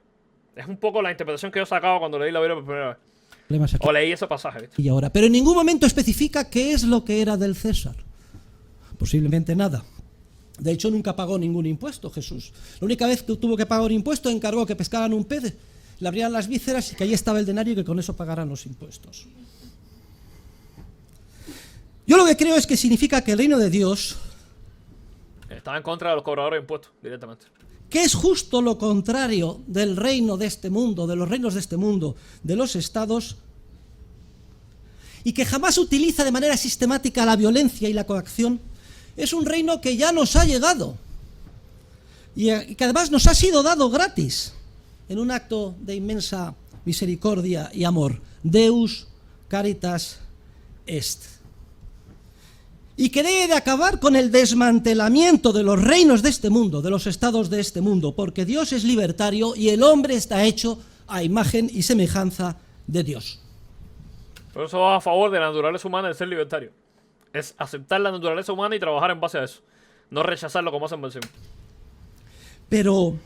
Es un poco la interpretación que yo sacaba cuando leí la Biblia por primera vez. O leí ese pasaje, ¿viste? Y ahora, pero en ningún momento especifica qué es lo que era del César. Posiblemente nada. De hecho, nunca pagó ningún impuesto Jesús. La única vez que tuvo que pagar un impuesto, encargó que pescaran un pez, le abrieran las vísceras y que ahí estaba el denario y que con eso pagaran los impuestos. Yo lo que creo es que significa que el reino de Dios... Estaba en contra de los cobradores de impuestos, directamente. Que es justo lo contrario del reino de este mundo, de los reinos de este mundo, de los estados, y que jamás utiliza de manera sistemática la violencia y la coacción, es un reino que ya nos ha llegado y que además nos ha sido dado gratis en un acto de inmensa misericordia y amor. Deus caritas est. Y que debe de acabar con el desmantelamiento de los reinos de este mundo, de los estados de este mundo, porque Dios es libertario y el hombre está hecho a imagen y semejanza de Dios. Por eso va a favor de la naturaleza humana de ser libertario. Es aceptar la naturaleza humana y trabajar en base a eso. No rechazarlo como hacen versión. Pero...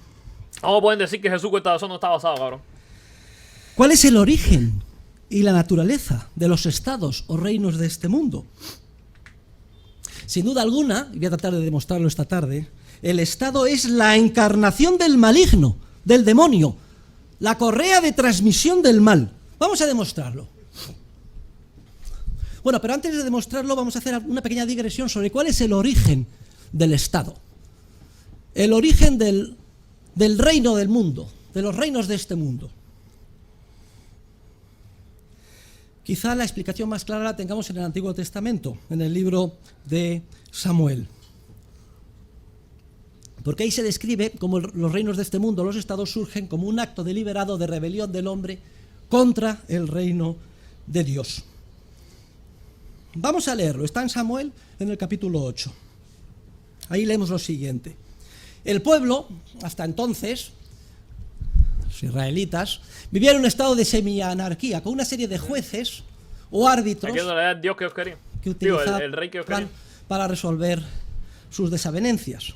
¿cómo pueden decir que Jesús cuenta de eso no está basado, cabrón? ¿cuál es el origen y la naturaleza de los estados o reinos de este mundo? Sin duda alguna, y voy a tratar de demostrarlo esta tarde, el Estado es la encarnación del maligno, del demonio, la correa de transmisión del mal. Vamos a demostrarlo. Bueno, pero antes de demostrarlo vamos a hacer una pequeña digresión sobre cuál es el origen del Estado. El origen del reino del mundo, de los reinos de este mundo. Quizá la explicación más clara la tengamos en el Antiguo Testamento, en el libro de Samuel. porque ahí se describe cómo los reinos de este mundo, los estados, surgen como un acto deliberado de rebelión del hombre contra el reino de Dios. Vamos a leerlo, está en Samuel en el capítulo 8. Ahí leemos lo siguiente. El pueblo, hasta entonces, los israelitas, vivía en un estado de semi-anarquía, con una serie de jueces o árbitros Aquí es donde era el Dios que os quería. que Digo, utilizaban el rey que os quería. para resolver sus desavenencias.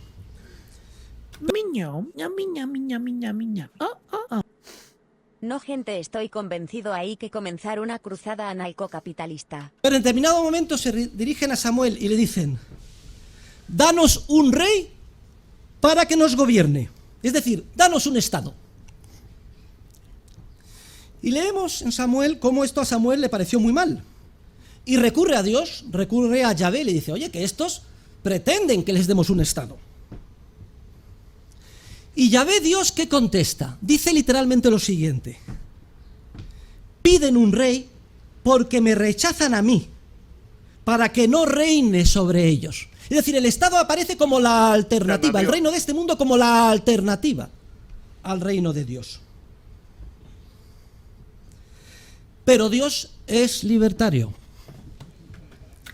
No, gente, estoy convencido ahí que comenzar una cruzada anarcocapitalista. Pero en determinado momento se dirigen a Samuel y le dicen: danos un rey para que nos gobierne. Es decir, danos un estado. Y leemos en Samuel cómo esto a Samuel le pareció muy mal. Y recurre a Dios, recurre a Yahvé y le dice: oye, que estos pretenden que les demos un estado. Y Yahvé, Dios, ¿qué contesta? Dice literalmente lo siguiente: piden un rey porque me rechazan a mí, para que no reine sobre ellos. Es decir, el Estado aparece como la alternativa, el reino de este mundo como la alternativa al reino de Dios. Pero Dios es libertario.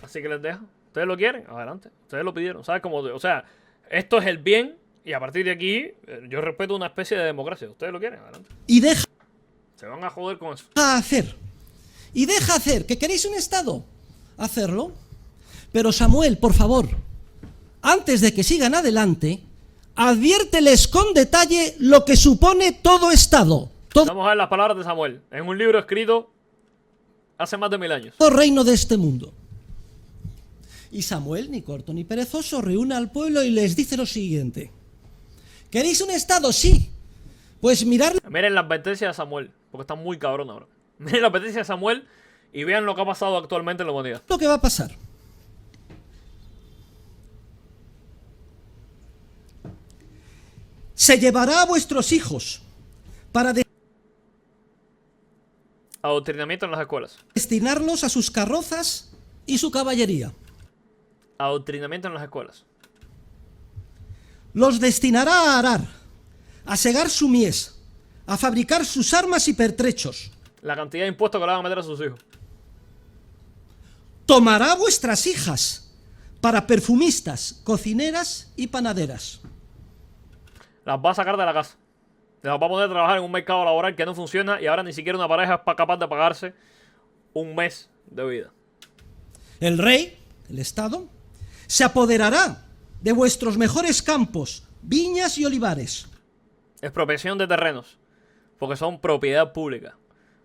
Así que les dejo. ¿Ustedes lo quieren? Adelante. Ustedes lo pidieron. ¿Sabes cómo? O sea, esto es el bien y a partir de aquí yo respeto una especie de democracia. ¿Ustedes lo quieren? Adelante. Y deja Se van a joder con eso. hacer. Y deja hacer. ¿Que queréis un Estado? Hacerlo. Pero Samuel, por favor, antes de que sigan adelante, adviérteles con detalle lo que supone todo Estado, Vamos a ver las palabras de Samuel en un libro escrito hace más de 1000 años. todo reino de este mundo. Y Samuel, ni corto ni perezoso, reúne al pueblo y les dice lo siguiente: ¿queréis un Estado? Sí. Pues mirad Miren la advertencia de Samuel, porque está muy cabrón ahora. Miren la advertencia de Samuel y vean lo que ha pasado actualmente en la humanidad. lo que va a pasar. Se llevará a vuestros hijos para Adoctrinamiento en las escuelas. destinarlos a sus carrozas y su caballería. Adoctrinamiento en las escuelas. Los destinará a arar, a segar su mies, a fabricar sus armas y pertrechos. La cantidad de impuestos que le van a meter a sus hijos. Tomará vuestras hijas para perfumistas, cocineras y panaderas. Las va a sacar de la casa. Las va a poner a trabajar en un mercado laboral que no funciona y ahora ni siquiera una pareja es capaz de pagarse un mes de vida. El rey, el Estado, se apoderará de vuestros mejores campos, viñas y olivares. Expropiación de terrenos, porque son propiedad pública.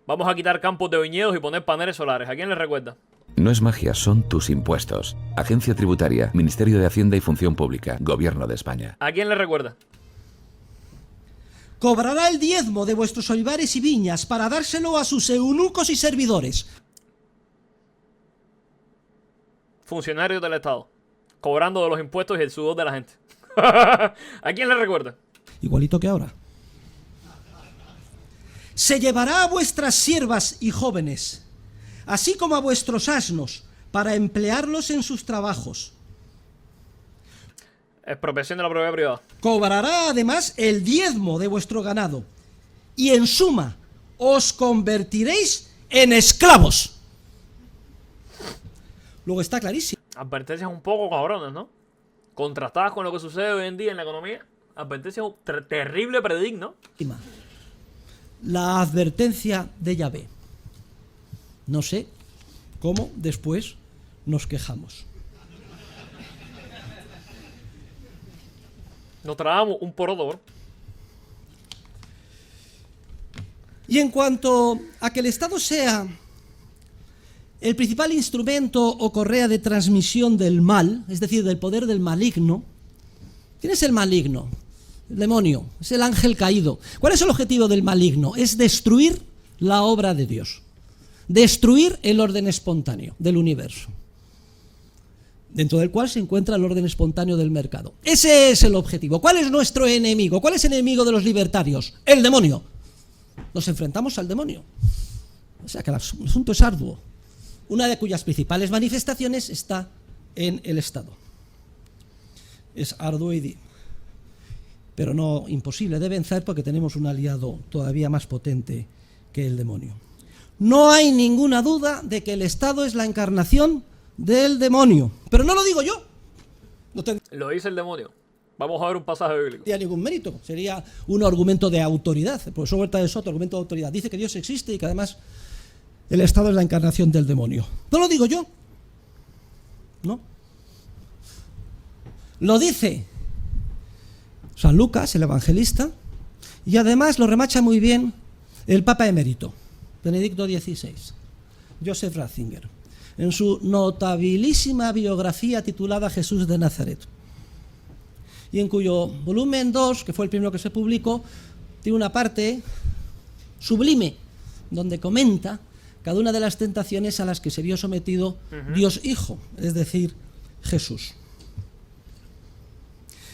Vamos a quitar campos de viñedos y poner paneles solares. ¿A quién les recuerda? No es magia, son tus impuestos. Agencia Tributaria, Ministerio de Hacienda y Función Pública, Gobierno de España. ¿A quién les recuerda? Cobrará el diezmo de vuestros olivares y viñas para dárselo a sus eunucos y servidores. Funcionarios del Estado, cobrando de los impuestos y el sudor de la gente. ¿A quién les recuerda? Igualito que ahora. Se llevará a vuestras siervas y jóvenes, así como a vuestros asnos, para emplearlos en sus trabajos. Expropiación de la propiedad privada. Cobrará además el diezmo de vuestro ganado. Y en suma, os convertiréis en esclavos. Luego está clarísimo. Advertencias un poco cabronas, ¿no? Contrastadas con lo que sucede hoy en día en la economía. Advertencias terrible predigno. La advertencia de Yahvé. No sé cómo después nos quejamos. Nos tragamos un poroto, bro. Y en cuanto a que el Estado sea el principal instrumento o correa de transmisión del mal, es decir, del poder del maligno, ¿quién es el maligno? El demonio, es el ángel caído. ¿Cuál es el objetivo del maligno? Es destruir la obra de Dios, destruir el orden espontáneo del universo, dentro del cual se encuentra el orden espontáneo del mercado. Ese es el objetivo. ¿Cuál es nuestro enemigo? ¿Cuál es el enemigo de los libertarios? El demonio. Nos enfrentamos al demonio. O sea que el asunto es arduo. Una de cuyas principales manifestaciones está en el Estado. Es arduo y pero no imposible de vencer porque tenemos un aliado todavía más potente que el demonio. No hay ninguna duda de que el Estado es la encarnación del demonio, pero no lo digo yo. No Lo dice el demonio. Vamos a ver un pasaje bíblico. tendría ningún mérito, sería un argumento de autoridad. El profesor Huerta de Soto, argumento de autoridad, dice que Dios existe y que además el Estado es la encarnación del demonio. No lo digo yo, ¿no? Lo dice San Lucas, el evangelista, y además lo remacha muy bien el Papa emérito, Benedicto XVI, Joseph Ratzinger, en su notabilísima biografía titulada Jesús de Nazaret, y en cuyo volumen 2, que fue el primero que se publicó, tiene una parte sublime, donde comenta cada una de las tentaciones a las que se vio sometido Dios Hijo, es decir, Jesús.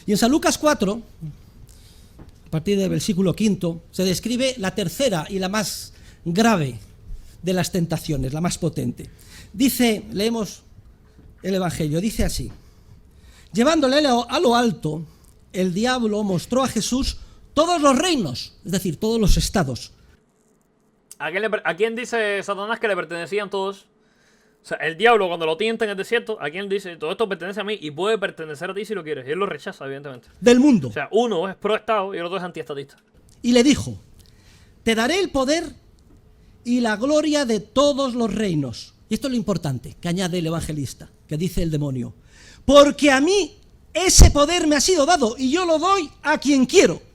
Y en San Lucas 4, a partir del versículo 5, se describe la tercera y la más grave de las tentaciones, la más potente. Dice, leemos el Evangelio, dice así: llevándole a lo alto, el diablo mostró a Jesús todos los reinos, es decir, todos los estados. ¿A quién dice Satanás que le pertenecían todos? O sea, el diablo cuando lo tienta en el desierto, ¿a quién dice? Todo esto pertenece a mí y puede pertenecer a ti si lo quieres. Y él lo rechaza, evidentemente. Del mundo. O sea, uno es pro-estado y el otro es antiestatista. Y le dijo: te daré el poder y la gloria de todos los reinos. Y esto es lo importante que añade el evangelista, que dice el demonio: porque a mí ese poder me ha sido dado y yo lo doy a quien quiero.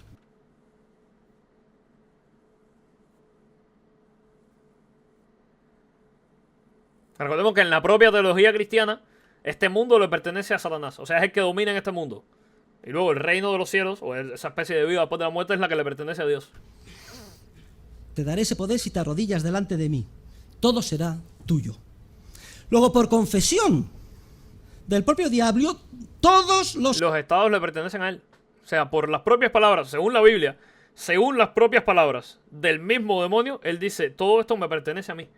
Recordemos que en la propia teología cristiana, este mundo le pertenece a Satanás. O sea, es el que domina en este mundo. Y luego el reino de los cielos, o esa especie de vida después de la muerte, es la que le pertenece a Dios. Te daré ese poder si te arrodillas delante de mí. Todo será tuyo. Luego, por confesión del propio diablo, todos los estados le pertenecen a él. O sea, por las propias palabras, según la Biblia, según las propias palabras del mismo demonio, él dice: todo esto me pertenece a mí.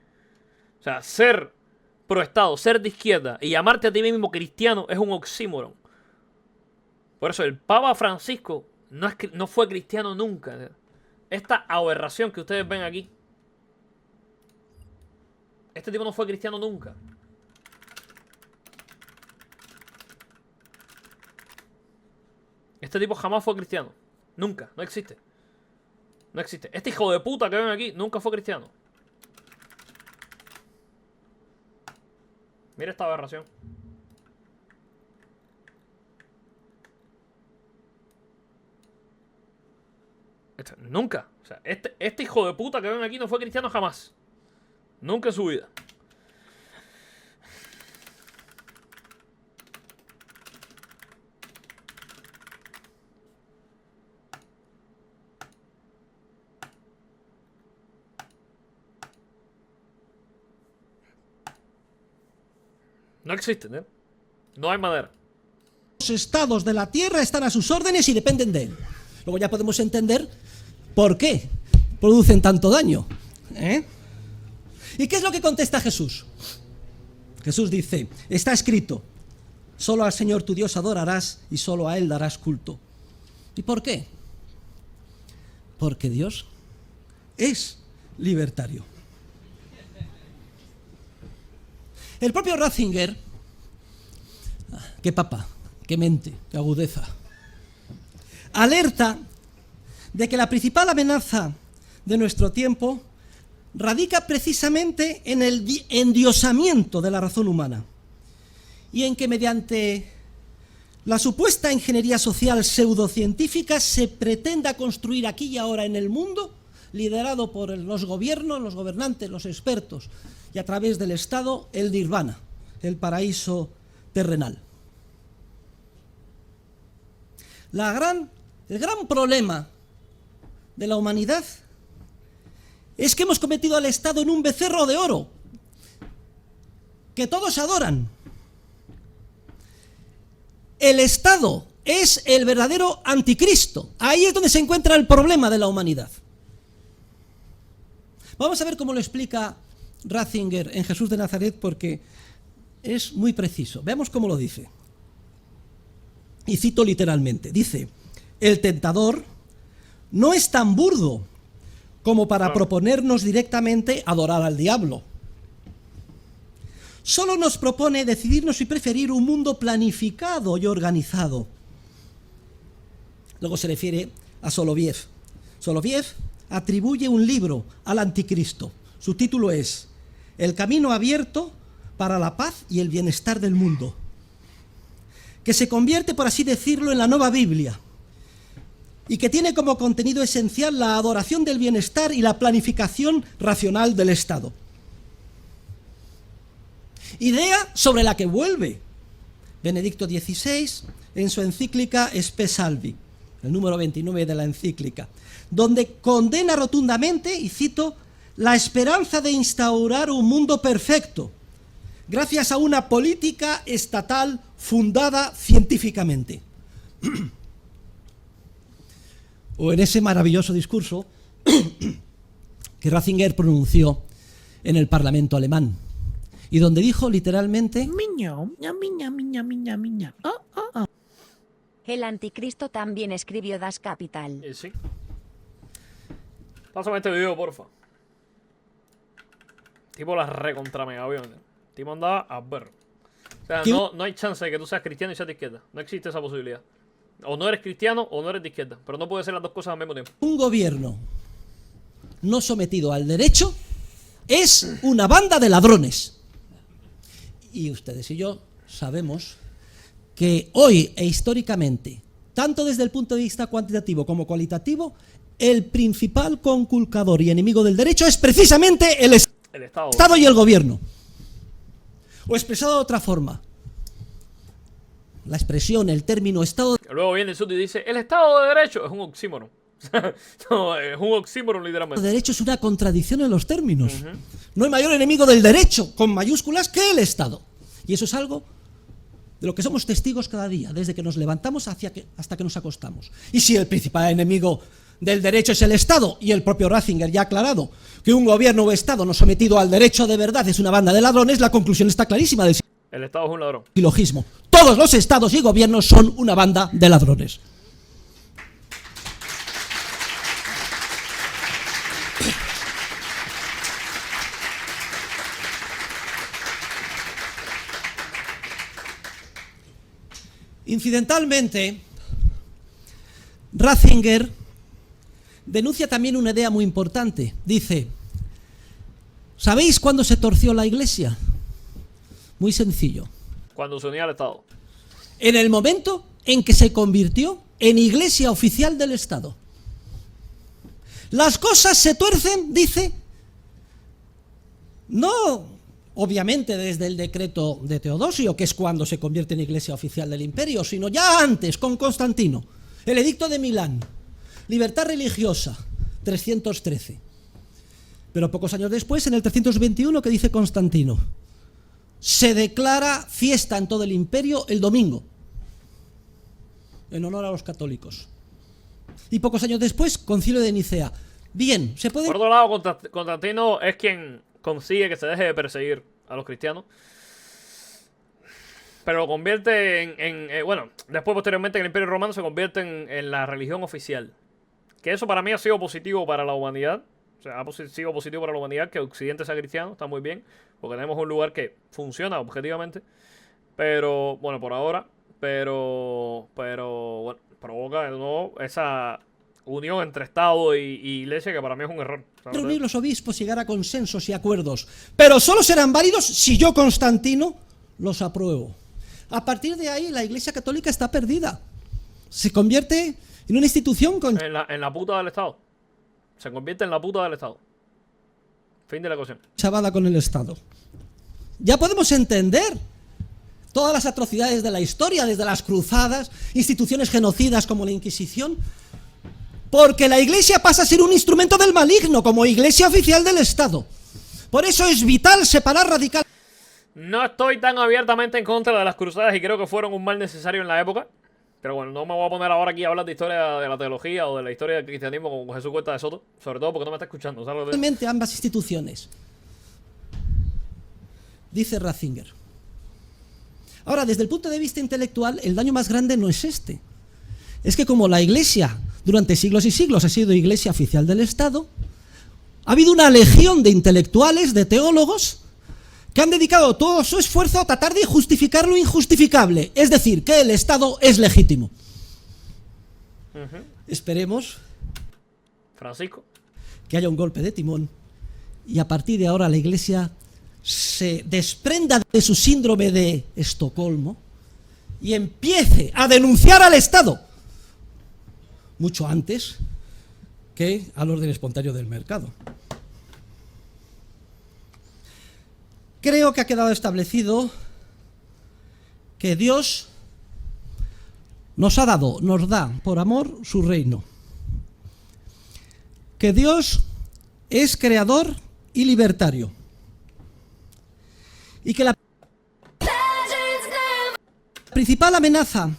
O sea, ser pro-estado, ser de izquierda y llamarte a ti mismo cristiano es un oxímoron. Por eso el Papa Francisco no fue cristiano nunca. Esta aberración que ustedes ven aquí, este tipo no fue cristiano nunca. Este tipo jamás fue cristiano. Nunca, no existe. No existe. Este hijo de puta que ven aquí nunca fue cristiano. Mira esta aberración. Nunca. O sea, este hijo de puta que ven aquí no fue cristiano jamás. Nunca en su vida. No existen, ¿eh? No hay manera. Los estados de la tierra están a sus órdenes y dependen de él. Luego ya podemos entender por qué producen tanto daño. ¿Y qué es lo que contesta Jesús? Jesús dice: está escrito, solo al Señor tu Dios adorarás y solo a Él darás culto. ¿Y por qué? Porque Dios es libertario. El propio Ratzinger, qué papa, qué mente, qué agudeza, alerta de que la principal amenaza de nuestro tiempo radica precisamente en el endiosamiento de la razón humana y en que mediante la supuesta ingeniería social pseudocientífica se pretenda construir aquí y ahora en el mundo, liderado por los gobiernos, los gobernantes, los expertos, y a través del Estado, el nirvana, el paraíso terrenal. El gran problema de la humanidad es que hemos convertido al Estado en un becerro de oro que todos adoran. El Estado es el verdadero anticristo. Ahí es donde se encuentra el problema de la humanidad. Vamos a ver cómo lo explica Ratzinger en Jesús de Nazaret, porque es muy preciso. Veamos cómo lo dice. Y cito literalmente. Dice: el tentador, no es tan burdo como para proponernos directamente adorar al diablo. Solo nos propone decidirnos y preferir un mundo planificado y organizado. Luego se refiere a Soloviev. Soloviev atribuye un libro al anticristo. Su título es El camino abierto para la paz y el bienestar del mundo, que se convierte, por así decirlo, en la nueva Biblia, y que tiene como contenido esencial la adoración del bienestar y la planificación racional del Estado. Idea sobre la que vuelve Benedicto XVI en su encíclica Spe Salvi, el número 29 de la encíclica, donde condena rotundamente, y cito, la esperanza de instaurar un mundo perfecto, gracias a una política estatal fundada científicamente. O en ese maravilloso discurso que Ratzinger pronunció en el Parlamento alemán, y donde dijo literalmente: El anticristo también escribió Das Kapital. Sí. Pásame este video, porfa. Tipo la recontra mega, obviamente. Tipo andaba a ver. O sea, no hay chance de que tú seas cristiano y seas de izquierda. No existe esa posibilidad. O no eres cristiano o no eres de izquierda. Pero no puede ser las dos cosas al mismo tiempo. Un gobierno no sometido al derecho es una banda de ladrones. Y ustedes y yo sabemos que hoy e históricamente, tanto desde el punto de vista cuantitativo como cualitativo, el principal conculcador y enemigo del derecho es precisamente el Estado y el gobierno. O expresado de otra forma, la expresión, el término Estado... Luego viene el Sud y dice, el Estado de Derecho es un oxímoron. No, es un oxímoron literalmente. El derecho es una contradicción en los términos. No hay mayor enemigo del derecho, con mayúsculas, que el Estado. Y eso es algo de lo que somos testigos cada día, desde que nos levantamos hasta que nos acostamos. Y si el principal enemigo del derecho es el Estado, y el propio Ratzinger ya ha aclarado que un gobierno o Estado no sometido al derecho de verdad es una banda de ladrones, la conclusión está clarísima del el Estado es un ladrón. Silogismo. Todos los estados y gobiernos son una banda de ladrones. Incidentalmente, Ratzinger denuncia también una idea muy importante. Dice, ¿sabéis cuándo se torció la Iglesia? Muy sencillo. Cuando se unía al Estado. En el momento en que se convirtió en Iglesia oficial del Estado. Las cosas se tuercen, dice, no obviamente desde el decreto de Teodosio, que es cuando se convierte en Iglesia oficial del Imperio, sino ya antes, con Constantino. El Edicto de Milán, libertad religiosa, 313. Pero pocos años después, en el 321, ¿qué dice Constantino? Se declara fiesta en todo el imperio el domingo, en honor a los católicos. Y pocos años después, Concilio de Nicea. Bien, se puede... Por otro lado, Constantino es quien consigue que se deje de perseguir a los cristianos. Pero lo convierte bueno, después posteriormente en el Imperio Romano se convierte en la religión oficial. Que eso para mí ha sido positivo para la humanidad. O sea, ha sido positivo para la humanidad que Occidente sea cristiano, está muy bien. Porque tenemos un lugar que funciona objetivamente. Pero, bueno, por ahora. Pero bueno, provoca de nuevo esa unión entre Estado y Iglesia que para mí es un error. Reunir los obispos, llegar a consensos y acuerdos. Pero solo serán válidos si yo, Constantino, los apruebo. A partir de ahí, la Iglesia Católica está perdida. Se convierte en una institución con... En la puta del Estado. Se convierte en la puta del Estado. Fin de la ecuación. Chavada con el Estado. Ya podemos entender todas las atrocidades de la historia, desde las cruzadas, instituciones genocidas como la Inquisición, porque la Iglesia pasa a ser un instrumento del maligno, como Iglesia oficial del Estado. Por eso es vital separar radical. No estoy tan abiertamente en contra de las cruzadas y creo que fueron un mal necesario en la época. Pero bueno, no me voy a poner ahora aquí a hablar de historia de la teología o de la historia del cristianismo con Jesús Cuesta de Soto. Sobre todo porque no me está escuchando. Realmente ambas instituciones. Dice Ratzinger. Ahora, desde el punto de vista intelectual, el daño más grande no es este. es que como la Iglesia durante siglos y siglos ha sido Iglesia oficial del Estado, ha habido una legión de intelectuales, de teólogos, que han dedicado todo su esfuerzo a tratar de justificar lo injustificable, es decir, que el Estado es legítimo. Esperemos, Francisco, que haya un golpe de timón y a partir de ahora la Iglesia se desprenda de su síndrome de Estocolmo y empiece a denunciar al Estado mucho antes que al orden espontáneo del mercado. Creo que ha quedado establecido que Dios nos da por amor su reino. Que Dios es creador y libertario. Y que la principal amenaza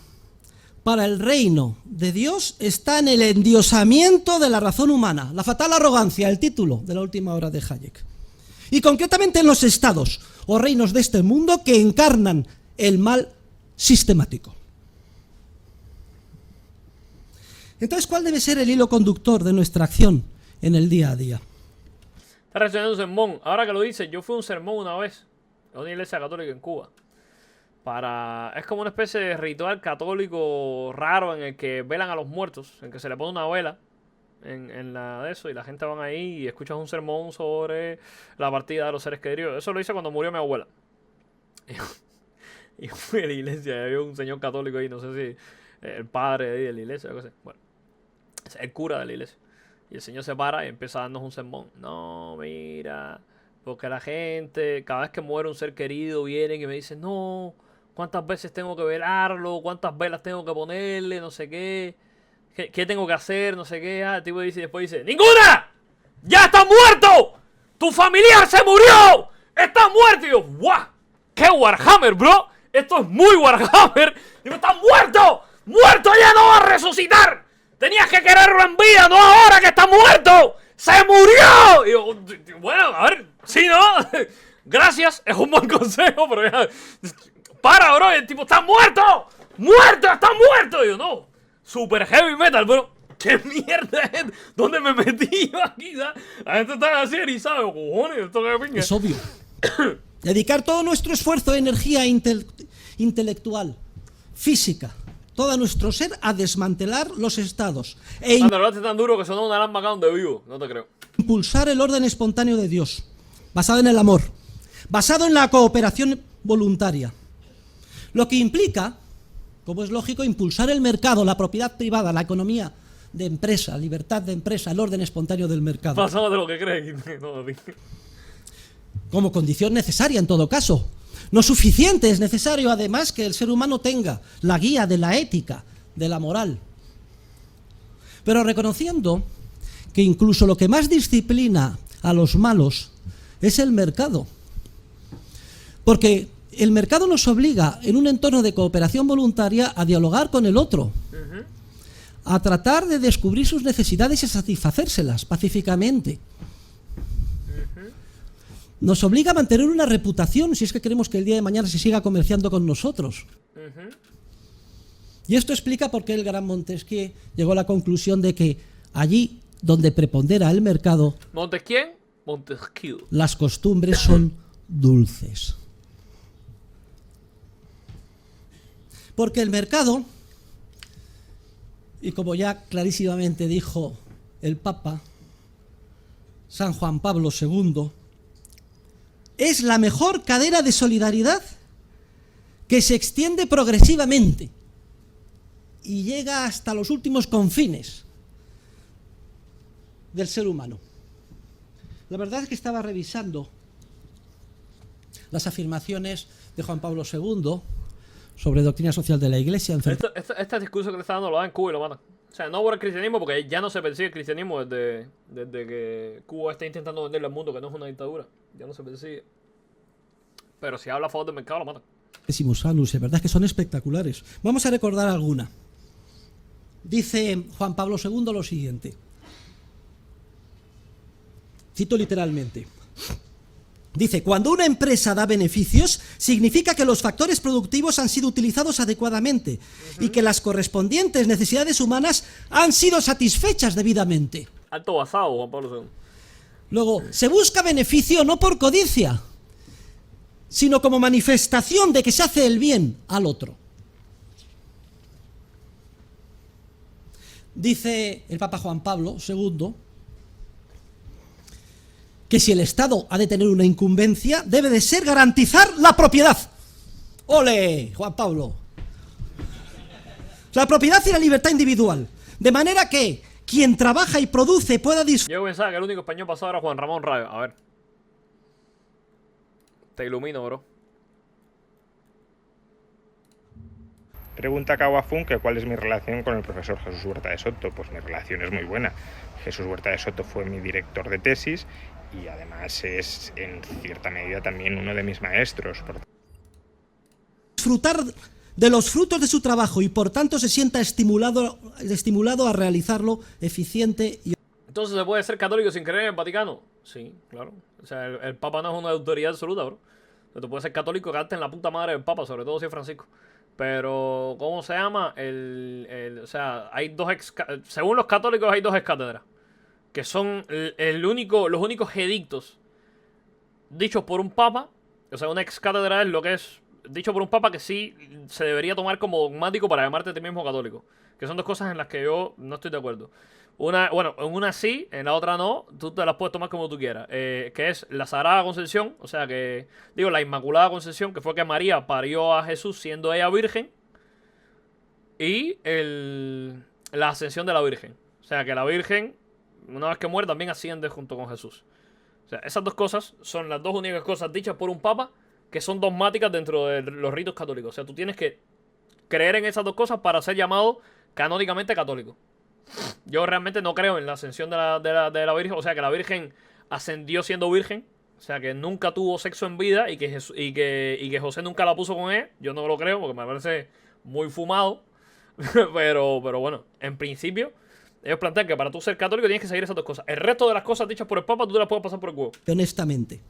para el reino de Dios está en el endiosamiento de la razón humana, la fatal arrogancia, el título de la última obra de Hayek. Y concretamente en los estados o reinos de este mundo que encarnan el mal sistemático. Entonces, ¿cuál debe ser el hilo conductor de nuestra acción en el día a día? está reaccionando un sermón. Ahora que lo dice, yo fui a un sermón una vez a una iglesia católica en Cuba. Es como una especie de ritual católico raro en el que velan a los muertos, en que se le pone una vela en la de eso y la gente van ahí y escuchas un sermón sobre la partida de los seres queridos. Eso lo hice cuando murió mi abuela. Y fui a la iglesia y había un señor católico ahí, no sé si el padre de la iglesia o algo así. Bueno, es el cura de la iglesia. Y el señor se para y empieza a darnos un sermón. No, mira, porque la gente, cada vez que muere un ser querido, vienen y me dicen, no, ¿cuántas veces tengo que velarlo? ¿Cuántas velas tengo que ponerle? No sé qué. ¿Qué tengo que hacer? No sé qué. El tipo dice, y después dice, ¡ninguna! ¡Ya está muerto! ¡Tu familiar se murió! ¡Está muerto! Y yo, ¡guau! ¡Qué Warhammer, bro! Esto es muy Warhammer. Digo, ¡está muerto! ¡Muerto ya no va a resucitar! Tenías que quererlo en vida, no ahora que está muerto. ¡Se murió! Y yo, bueno, a ver, sí, ¿no? Gracias, es un buen consejo, pero ya... Para, bro, el tipo está muerto. ¡Muerto! ¡Está muerto! Y yo, no. Super heavy metal, bro. ¿Qué mierda es? ¿Dónde me metí yo aquí? ¿Sabes? La gente está así erizada. Cojones, esto que pinga. Es obvio. Dedicar todo nuestro esfuerzo, energía intelectual, física, todo nuestro ser a desmantelar los estados e Cuando hablaste tan duro que sonó una alarma acá donde vivo. No te creo. impulsar el orden espontáneo de Dios, basado en el amor, basado en la cooperación voluntaria. Lo que implica, como es lógico, impulsar el mercado, la propiedad privada, la economía de empresa, libertad de empresa, el orden espontáneo del mercado. Pasamos de lo que crees. No, como condición necesaria en todo caso. No suficiente, es necesario además que el ser humano tenga la guía de la ética, de la moral. Pero reconociendo que incluso lo que más disciplina a los malos es el mercado. Porque el mercado nos obliga, en un entorno de cooperación voluntaria, a dialogar con el otro. A tratar de descubrir sus necesidades y satisfacérselas pacíficamente. Nos obliga a mantener una reputación si es que queremos que el día de mañana se siga comerciando con nosotros. Y esto explica por qué el gran Montesquieu llegó a la conclusión de que allí donde prepondera el mercado, ¿Montesquieu? Montesquieu. las costumbres son dulces. Porque el mercado, y como ya clarísimamente dijo el Papa San Juan Pablo II, es la mejor cadena de solidaridad que se extiende progresivamente y llega hasta los últimos confines del ser humano. La verdad es que estaba revisando las afirmaciones de Juan Pablo II sobre doctrina social de la Iglesia. Este discurso que le está dando lo da en Cuba y lo matan. O sea, no por el cristianismo, porque ya no se persigue el cristianismo desde que Cuba está intentando venderle al mundo que no es una dictadura. Ya no se persigue. Pero si habla a favor del mercado, lo matan. Anus, la verdad es que son espectaculares. Vamos a recordar alguna. Dice Juan Pablo II lo siguiente. Cito literalmente. Dice, cuando una empresa da beneficios, significa que los factores productivos han sido utilizados adecuadamente y que las correspondientes necesidades humanas han sido satisfechas debidamente. Alto basado, Juan Pablo II. Luego, se busca beneficio no por codicia, sino como manifestación de que se hace el bien al otro. Dice el Papa Juan Pablo II que si el Estado ha de tener una incumbencia, debe de ser garantizar la propiedad. ¡Ole, Juan Pablo! La propiedad y la libertad individual. De manera que quien trabaja y produce pueda disfrutar. Yo pensaba que el único español pasado era Juan Ramón Rayo. A ver. Te ilumino, bro. Pregunta Kawafun que cuál es mi relación con el profesor Jesús Huerta de Soto. Pues mi relación es muy buena. Jesús Huerta de Soto fue mi director de tesis y además es en cierta medida también uno de mis maestros. Disfrutar de los frutos de su trabajo y por tanto se sienta estimulado a realizarlo eficiente y... Entonces, ¿se puede ser católico sin creer en el Vaticano? Sí, claro. O sea, el Papa no es una autoridad absoluta, bro. O sea, tú puedes ser católico y quedarte en la puta madre del Papa, sobre todo si es Francisco. Pero, ¿cómo se llama? O sea, hay dos según los católicos hay dos excátedras, que son los únicos edictos dichos por un papa. O sea, una excátedra es lo que es dicho por un papa que sí se debería tomar como dogmático para llamarte a ti mismo católico. Que son dos cosas en las que yo no estoy de acuerdo. Bueno, en una sí, en la otra no. Tú te las puedes tomar como tú quieras. Que es la Sagrada Concepción. O sea que, digo, la Inmaculada Concepción, que fue que María parió a Jesús siendo ella virgen. Y la ascensión de la Virgen. O sea que la Virgen, una vez que muere, también asciende junto con Jesús. O sea, esas dos cosas son las dos únicas cosas dichas por un papa que son dogmáticas dentro de los ritos católicos. O sea, tú tienes que creer en esas dos cosas para ser llamado canónicamente católico. Yo realmente no creo en la ascensión de la Virgen. O sea, que la Virgen ascendió siendo virgen. O sea, que nunca tuvo sexo en vida y que José nunca la puso con él. Yo no lo creo porque me parece muy fumado. pero bueno, en principio ellos plantean que para tú ser católico tienes que seguir esas dos cosas. El resto de las cosas dichas por el Papa tú te las puedes pasar por el huevo. Honestamente.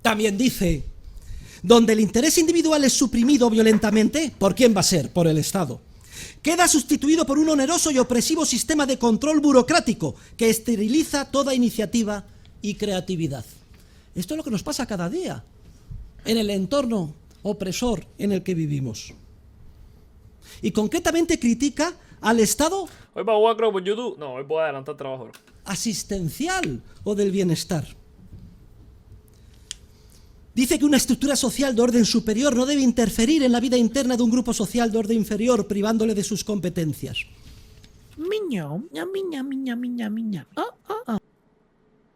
También dice, donde el interés individual es suprimido violentamente, ¿por quién va a ser? Por el Estado. Queda sustituido por un oneroso y opresivo sistema de control burocrático que esteriliza toda iniciativa y creatividad. Esto es lo que nos pasa cada día en el entorno opresor en el que vivimos. Y concretamente critica al Estado Hoy va a jugar creo por YouTube. No, hoy voy a adelantar trabajo, bro. asistencial o del bienestar. Dice que una estructura social de orden superior no debe interferir en la vida interna de un grupo social de orden inferior, privándole de sus competencias.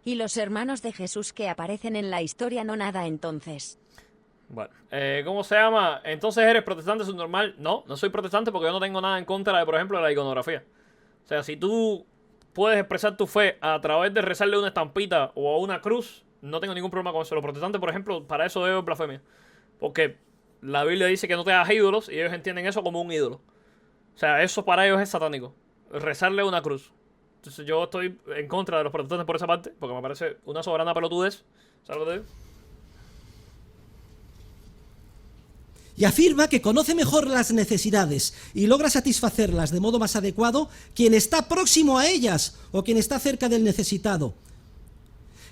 Y los hermanos de Jesús que aparecen en la historia no nada entonces. Bueno, ¿cómo se llama? Entonces eres protestante subnormal. No, no soy protestante porque yo no tengo nada en contra de, por ejemplo, de la iconografía. O sea, si tú puedes expresar tu fe a través de rezarle una estampita o a una cruz, no tengo ningún problema con eso. Los protestantes, por ejemplo, para eso veo blasfemia. Porque la Biblia dice que no te hagas ídolos y ellos entienden eso como un ídolo. O sea, eso para ellos es satánico. Rezarle una cruz. Entonces yo estoy en contra de los protestantes por esa parte, porque me parece una soberana pelotudez. ¿Sabes lo que te digo? Y afirma que conoce mejor las necesidades y logra satisfacerlas de modo más adecuado quien está próximo a ellas o quien está cerca del necesitado.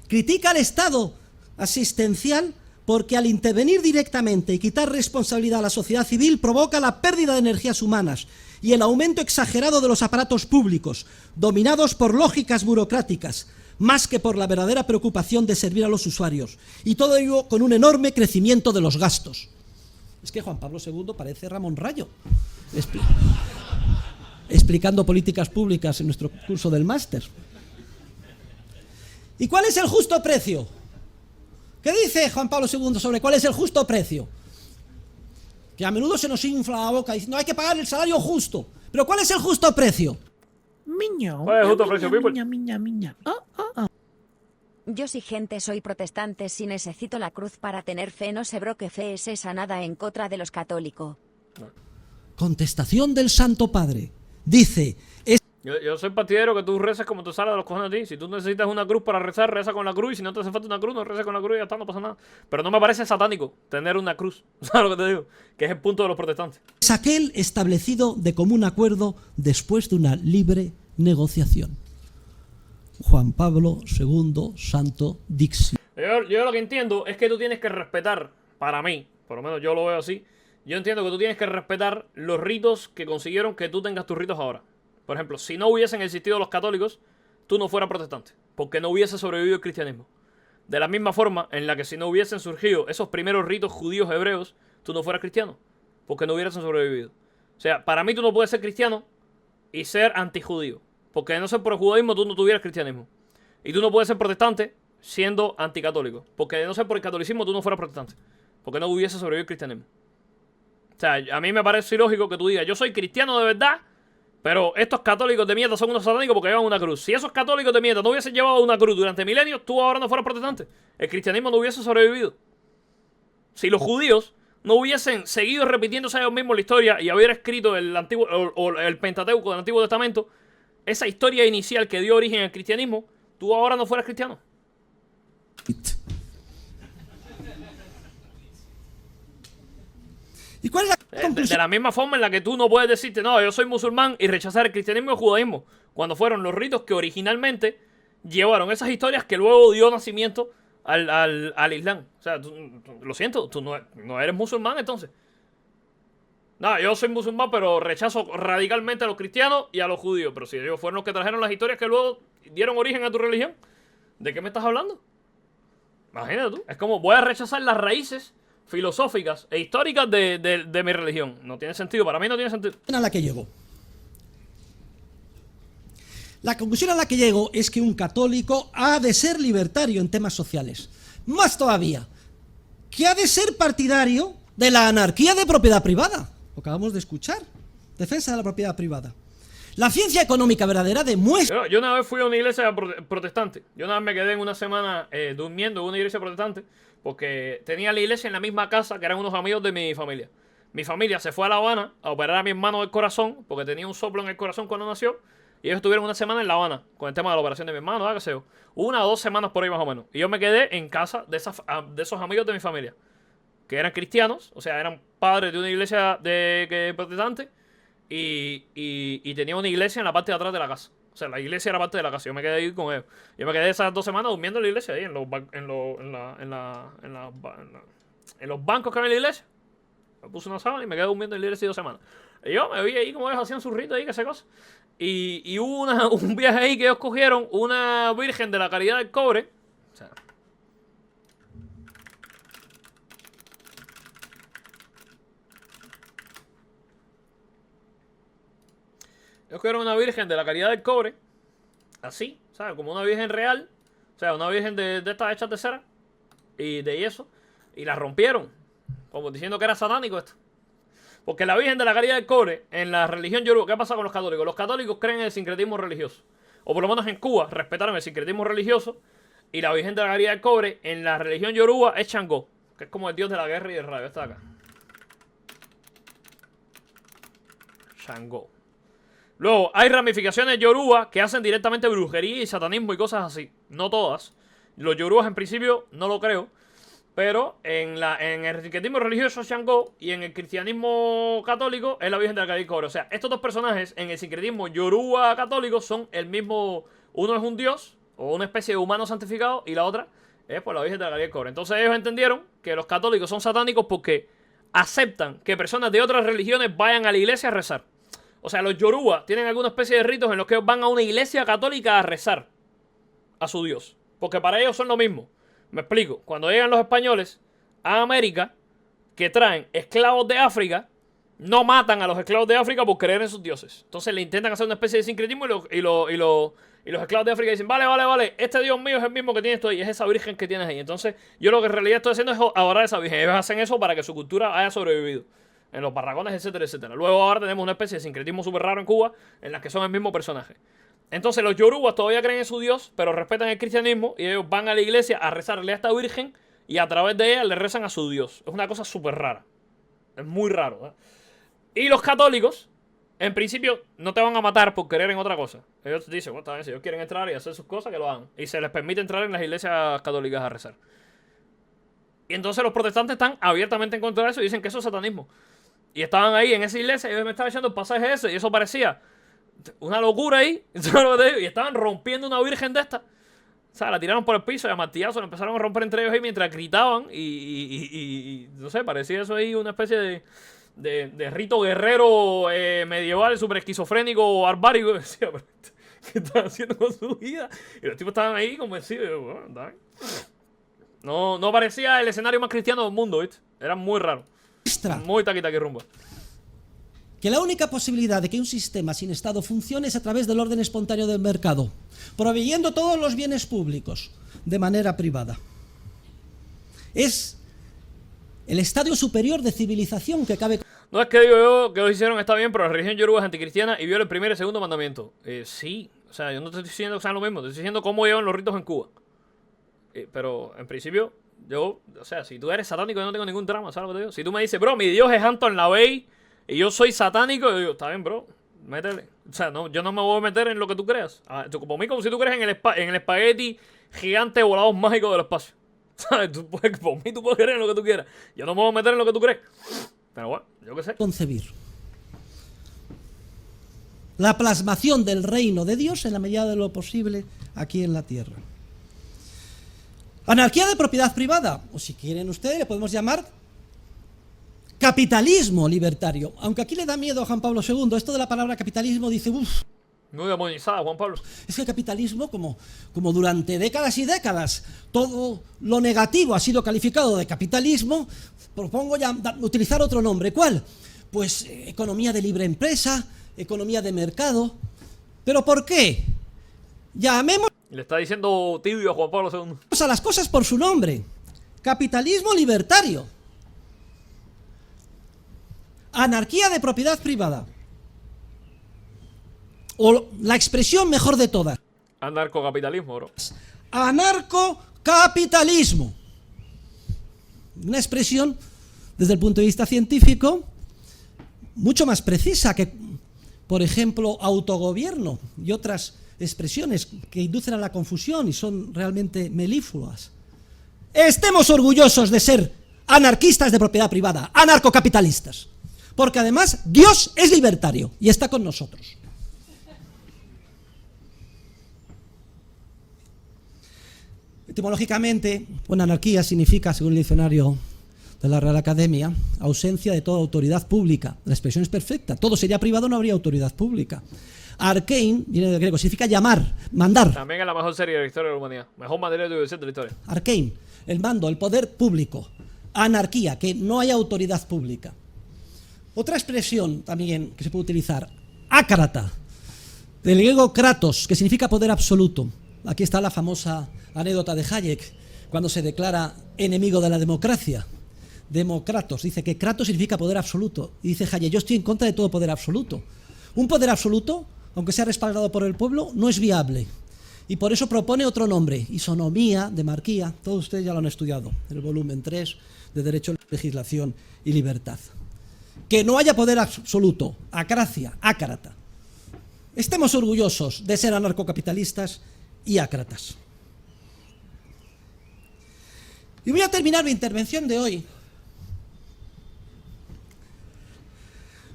Critica al Estado asistencial porque al intervenir directamente y quitar responsabilidad a la sociedad civil provoca la pérdida de energías humanas y el aumento exagerado de los aparatos públicos, dominados por lógicas burocráticas, más que por la verdadera preocupación de servir a los usuarios. Y todo ello con un enorme crecimiento de los gastos. Es que Juan Pablo II parece Ramón Rayo, explicando políticas públicas en nuestro curso del máster. ¿Y cuál es el justo precio? ¿Qué dice Juan Pablo II sobre cuál es el justo precio? Que a menudo se nos infla la boca diciendo hay que pagar el salario justo. ¿Pero cuál es el justo precio? ¿Cuál es el justo precio, people? Yo si gente soy protestante si necesito la cruz para tener fe no sé bro que fe es esa nada en contra de los católicos. Contestación del Santo Padre. Dice... Yo soy partidario que tú reces como te sale de los cojones a ti. Si tú necesitas una cruz para rezar, reza con la cruz. Y si no te hace falta una cruz, no reces con la cruz y ya está, no pasa nada. Pero no me parece satánico tener una cruz. ¿Sabes lo que te digo? Que es el punto de los protestantes. Es aquel establecido de común acuerdo después de una libre negociación. Juan Pablo II, Santo Dixi. Yo lo que entiendo es que tú tienes que respetar, para mí, por lo menos yo lo veo así, yo entiendo que tú tienes que respetar los ritos que consiguieron que tú tengas tus ritos ahora. Por ejemplo, si no hubiesen existido los católicos, tú no fueras protestante, porque no hubiese sobrevivido el cristianismo. De la misma forma en la que si no hubiesen surgido esos primeros ritos judíos hebreos, tú no fueras cristiano, porque no hubiesen sobrevivido. O sea, para mí tú no puedes ser cristiano y ser antijudío, porque de no ser por el judaísmo tú no tuvieras cristianismo. Y tú no puedes ser protestante siendo anticatólico, porque de no ser por el catolicismo tú no fueras protestante, porque no hubiese sobrevivido el cristianismo. O sea, a mí me parece ilógico que tú digas, yo soy cristiano de verdad, pero estos católicos de mierda son unos satánicos porque llevan una cruz. Si esos católicos de mierda no hubiesen llevado una cruz durante milenios, tú ahora no fueras protestante. El cristianismo no hubiese sobrevivido. Si los judíos no hubiesen seguido repitiéndose ellos mismos la historia y hubiera escrito el antiguo o el Pentateuco del Antiguo Testamento, esa historia inicial que dio origen al cristianismo, tú ahora no fueras cristiano. ¿Y cuál es la conclusión? De la misma forma en la que tú no puedes decirte, no, yo soy musulmán y rechazar el cristianismo y el judaísmo, cuando fueron los ritos que originalmente llevaron esas historias que luego dio nacimiento al Islam. O sea, lo siento, tú no eres musulmán entonces. No, yo soy musulmán, pero rechazo radicalmente a los cristianos y a los judíos. Pero si ellos fueron los que trajeron las historias que luego dieron origen a tu religión, ¿de qué me estás hablando? Imagínate tú. Es como voy a rechazar las raíces filosóficas e históricas de mi religión. No tiene sentido, para mí no tiene sentido. A la que llego. La conclusión a la que llego es que un católico ha de ser libertario en temas sociales. Más todavía, que ha de ser partidario de la anarquía de propiedad privada. Lo acabamos de escuchar. Defensa de la propiedad privada. La ciencia económica verdadera demuestra... Yo una vez fui a una iglesia protestante. Yo una vez me quedé en una semana durmiendo en una iglesia protestante porque tenía la iglesia en la misma casa que eran unos amigos de mi familia. Mi familia se fue a La Habana a operar a mi hermano del corazón porque tenía un soplo en el corazón cuando nació. Y ellos estuvieron una semana en La Habana con el tema de la operación de mi hermano, qué sé yo. 1 o 2 semanas por ahí más o menos. Y yo me quedé en casa de esos amigos de mi familia, que eran cristianos, o sea, eran padres de una iglesia protestante y tenía una iglesia en la parte de atrás de la casa. O sea, la iglesia era parte de la casa. Yo me quedé ahí con ellos. Yo me quedé esas 2 semanas durmiendo en la iglesia ahí, en los bancos que había en la iglesia. Me puse una sábana y me quedé durmiendo en la iglesia 2 semanas. Y yo me vi ahí como ellos hacían su rito ahí, que sé cosa. Y hubo un viaje ahí que ellos cogieron una Virgen de la Caridad del Cobre. O sea, ellos cogieron una Virgen de la Caridad del Cobre. Así, ¿sabes? Como una Virgen real. O sea, una Virgen de estas hechas de cera y de yeso. Y la rompieron. Como diciendo que era satánico esto. Porque la Virgen de la Caridad del Cobre, en la religión yoruba, ¿qué pasa con los católicos? Los católicos creen en el sincretismo religioso. O por lo menos en Cuba respetaron el sincretismo religioso. Y la Virgen de la Caridad del Cobre, en la religión yoruba, es Changó, que es como el dios de la guerra y del rayo. Está acá. Changó. Luego, hay ramificaciones yoruba que hacen directamente brujería y satanismo y cosas así. No todas. Los yorubas en principio no lo creo. Pero en el sincretismo religioso Changó y en el cristianismo católico es la Virgen de la Caridad del Cobre. O sea, estos dos personajes en el sincretismo yoruba católico son el mismo. Uno es un dios o una especie de humano santificado y la otra es pues la Virgen de la Caridad del Cobre. Entonces ellos entendieron que los católicos son satánicos porque aceptan que personas de otras religiones vayan a la iglesia a rezar. O sea, los yoruba tienen alguna especie de ritos en los que van a una iglesia católica a rezar a su dios. Porque para ellos son lo mismo. Me explico. Cuando llegan los españoles a América, que traen esclavos de África, no matan a los esclavos de África por creer en sus dioses. Entonces le intentan hacer una especie de sincretismo y los esclavos de África dicen, vale, este dios mío es el mismo que tienes tú ahí, es esa virgen que tienes ahí. Entonces yo lo que en realidad estoy haciendo es adorar a esa virgen. Ellos hacen eso para que su cultura haya sobrevivido en los barracones, etcétera, etcétera. Luego ahora tenemos una especie de sincretismo súper raro en Cuba, en las que son el mismo personaje. Entonces los yorubas todavía creen en su dios, pero respetan el cristianismo y ellos van a la iglesia a rezarle a esta virgen y a través de ella le rezan a su dios. Es una cosa súper rara. Es muy raro, ¿eh? Y los católicos En principio, no te van a matar por querer en otra cosa. Ellos dicen, bueno, está bien, si ellos quieren entrar y hacer sus cosas, que lo hagan. Y se les permite entrar en las iglesias católicas a rezar. Y entonces los protestantes están abiertamente en contra de eso y dicen que eso es satanismo. Y estaban ahí en esa iglesia y ellos me estaban echando el pasaje ese y eso parecía una locura ahí. Y estaban rompiendo una virgen de esta. O sea, la tiraron por el piso y a martillazos la empezaron a romper entre ellos ahí mientras gritaban. Y no sé, parecía eso ahí una especie de rito guerrero medieval, súper esquizofrénico, barbárico. Y decía, pero ¿qué están haciendo con su vida? Y los tipos estaban ahí convencidos. Bueno, está bien. No parecía el escenario más cristiano del mundo, ¿viste? Era muy raro. Muy taqui rumba. Que la única posibilidad de que un sistema sin Estado funcione es a través del orden espontáneo del mercado, proveyendo todos los bienes públicos de manera privada. Es el estadio superior de civilización que cabe... No es que digo yo que lo hicieron está bien, pero la religión yoruba es anticristiana y viola el primer y segundo mandamiento. Sí, o sea, yo no te estoy diciendo que sean lo mismo, te estoy diciendo cómo llevan los ritos en Cuba. Pero en principio, yo, o sea, si tú eres satánico, yo no tengo ningún drama, ¿sabes lo que te digo? Si tú me dices, bro, mi Dios es Anton LaVey y yo soy satánico, yo digo, está bien, bro, métele. O sea, no, yo no me voy a meter en lo que tú creas. Como mí, si tú crees en el espagueti gigante volado mágico del espacio. ¿Sabes? Por mí tú puedes creer en lo que tú quieras. Yo no me voy a meter en lo que tú crees. Pero bueno, yo qué sé. Concebir la plasmación del reino de Dios en la medida de lo posible aquí en la tierra. Anarquía de propiedad privada, o si quieren ustedes le podemos llamar capitalismo libertario, aunque aquí le da miedo a Juan Pablo II, esto de la palabra capitalismo dice, uff, muy demonizada, Juan Pablo. Es que el capitalismo, como durante décadas y décadas, todo lo negativo ha sido calificado de capitalismo, propongo ya utilizar otro nombre, ¿cuál? Pues economía de libre empresa, economía de mercado, ¿pero por qué? Llamemos... Le está diciendo tibio a Juan Pablo II. A las cosas por su nombre. Capitalismo libertario. Anarquía de propiedad privada. O la expresión mejor de todas. Anarcocapitalismo, bro. Anarcocapitalismo. Una expresión, desde el punto de vista científico, mucho más precisa que, por ejemplo, autogobierno y otras expresiones que inducen a la confusión y son realmente melífluas. Estemos orgullosos de ser anarquistas de propiedad privada, anarcocapitalistas, porque además Dios es libertario y está con nosotros. Etimológicamente, una anarquía significa, según el diccionario de la Real Academia, ausencia de toda autoridad pública. La expresión es perfecta, todo sería privado, no habría autoridad pública. Arkein, viene del griego, significa llamar, mandar. También es la mejor serie de la historia de la humanidad. Mejor materia de división de la historia. Arkein, el mando, el poder público. Anarquía, que no hay autoridad pública. Otra expresión también que se puede utilizar, ácrata, del griego kratos, que significa poder absoluto. Aquí está la famosa anécdota de Hayek, cuando se declara enemigo de la democracia. Demócratos, dice que kratos significa poder absoluto. Y dice Hayek, yo estoy en contra de todo poder absoluto. Un poder absoluto, aunque sea respaldado por el pueblo, no es viable. Y por eso propone otro nombre, isonomía, demarquía, todos ustedes ya lo han estudiado, en el volumen 3 de Derecho, Legislación y Libertad. Que no haya poder absoluto, acracia, ácrata. Estemos orgullosos de ser anarcocapitalistas y ácratas. Y voy a terminar mi intervención de hoy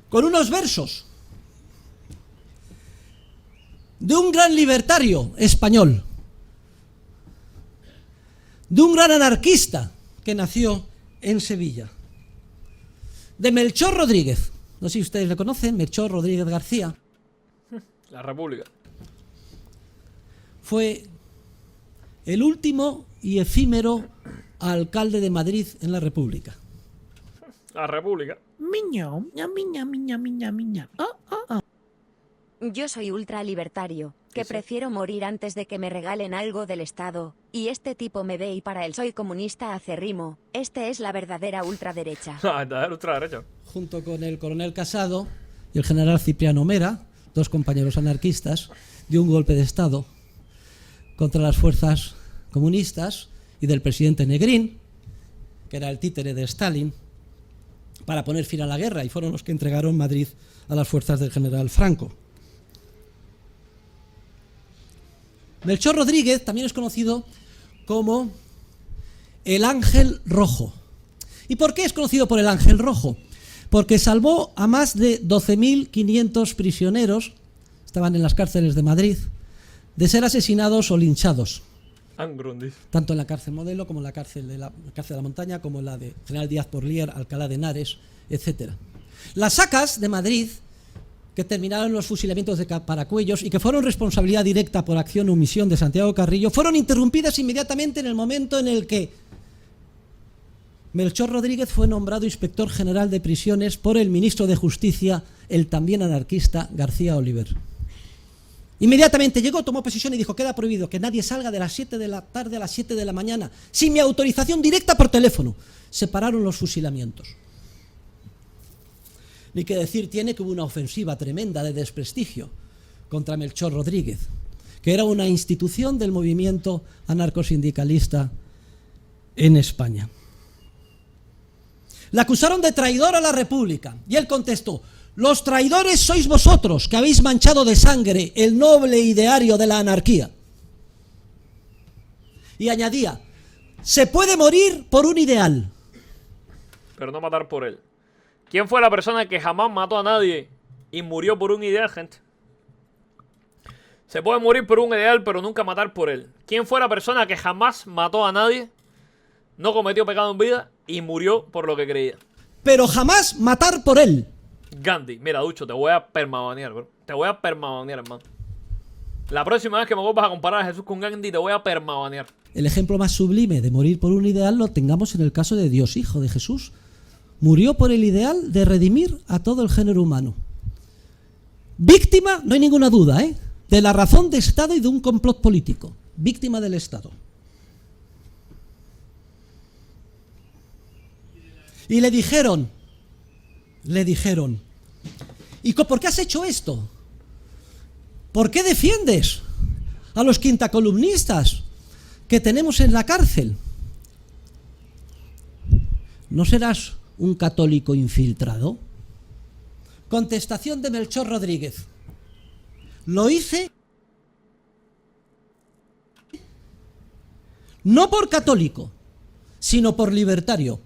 con unos versos de un gran libertario español, de un gran anarquista que nació en Sevilla, de Melchor Rodríguez. No sé si ustedes le conocen, Melchor Rodríguez García. La República. Fue el último y efímero alcalde de Madrid en la República. La República. Miño, miña, miña, miña, miña. Yo soy ultralibertario, que prefiero morir antes de que me regalen algo del Estado, y este tipo me ve y para él soy comunista acérrimo. Este es la verdadera ultraderecha. La ultraderecha. Junto con el coronel Casado y el general Cipriano Mera, dos compañeros anarquistas, dio un golpe de Estado contra las fuerzas comunistas y del presidente Negrín, que era el títere de Stalin, para poner fin a la guerra, y fueron los que entregaron Madrid a las fuerzas del general Franco. Melchor Rodríguez también es conocido como el Ángel Rojo. ¿Y por qué es conocido por el Ángel Rojo? Porque salvó a más de 12.500 prisioneros, estaban en las cárceles de Madrid, de ser asesinados o linchados. Tanto en la cárcel Modelo como en la cárcel de la Montaña, como en la de General Díaz Porlier, Alcalá de Henares, etc. Las sacas de Madrid, que terminaron los fusilamientos de Paracuellos y que fueron responsabilidad directa por acción o omisión de Santiago Carrillo, fueron interrumpidas inmediatamente en el momento en el que Melchor Rodríguez fue nombrado inspector general de prisiones por el ministro de Justicia, el también anarquista García Oliver. Inmediatamente llegó, tomó posesión y dijo: queda prohibido que nadie salga de las 7 de la tarde a las 7 de la mañana sin mi autorización directa por teléfono. Se pararon los fusilamientos. Ni que decir tiene que hubo una ofensiva tremenda de desprestigio contra Melchor Rodríguez, que era una institución del movimiento anarcosindicalista en España. Le acusaron de traidor a la República y él contestó: los traidores sois vosotros, que habéis manchado de sangre el noble ideario de la anarquía. Y añadía: se puede morir por un ideal, pero no matar por él. ¿Quién fue la persona que jamás mató a nadie y murió por un ideal, gente? Se puede morir por un ideal, pero nunca matar por él. ¿Quién fue la persona que jamás mató a nadie, no cometió pecado en vida y murió por lo que creía? Pero jamás matar por él. Gandhi. Mira, Ducho, te voy a permabanear, bro. Te voy a permabanear, hermano. La próxima vez que me vuelvas a comparar a Jesús con Gandhi, te voy a permabanear. El ejemplo más sublime de morir por un ideal lo tengamos en el caso de Dios Hijo, de Jesús. Murió por el ideal de redimir a todo el género humano. Víctima, no hay ninguna duda, de la razón de Estado y de un complot político. Víctima del Estado. Y le dijeron, ¿y por qué has hecho esto? ¿Por qué defiendes a los quintacolumnistas que tenemos en la cárcel? ¿No serás un católico infiltrado? Contestación de Melchor Rodríguez: lo hice no por católico, sino por libertario,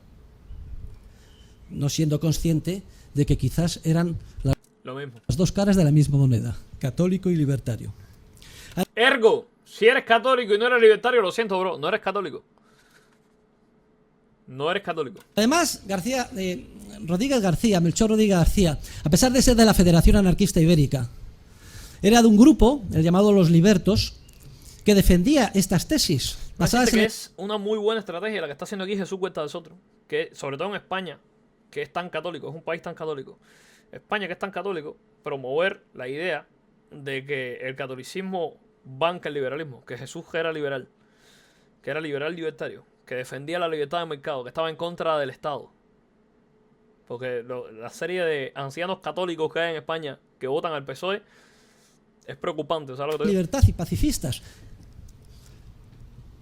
no siendo consciente de que quizás eran las dos caras de la misma moneda, católico y libertario. Ergo, si eres católico y no eres libertario, lo siento, bro, no eres católico. No eres católico. Además, Melchor Rodríguez García, a pesar de ser de la Federación Anarquista Ibérica, era de un grupo, el llamado Los Libertos, que defendía estas tesis. Basadas en... Es una muy buena estrategia la que está haciendo aquí Jesús Huerta de Soto, que sobre todo en España, que es tan católico, es un país tan católico. España, que es tan católico, promover la idea de que el catolicismo banca el liberalismo, que Jesús era liberal libertario, que defendía la libertad de mercado, que estaba en contra del Estado. Porque la serie de ancianos católicos que hay en España que votan al PSOE es preocupante. ¿Sabes lo que te digo? Libertad y pacifistas.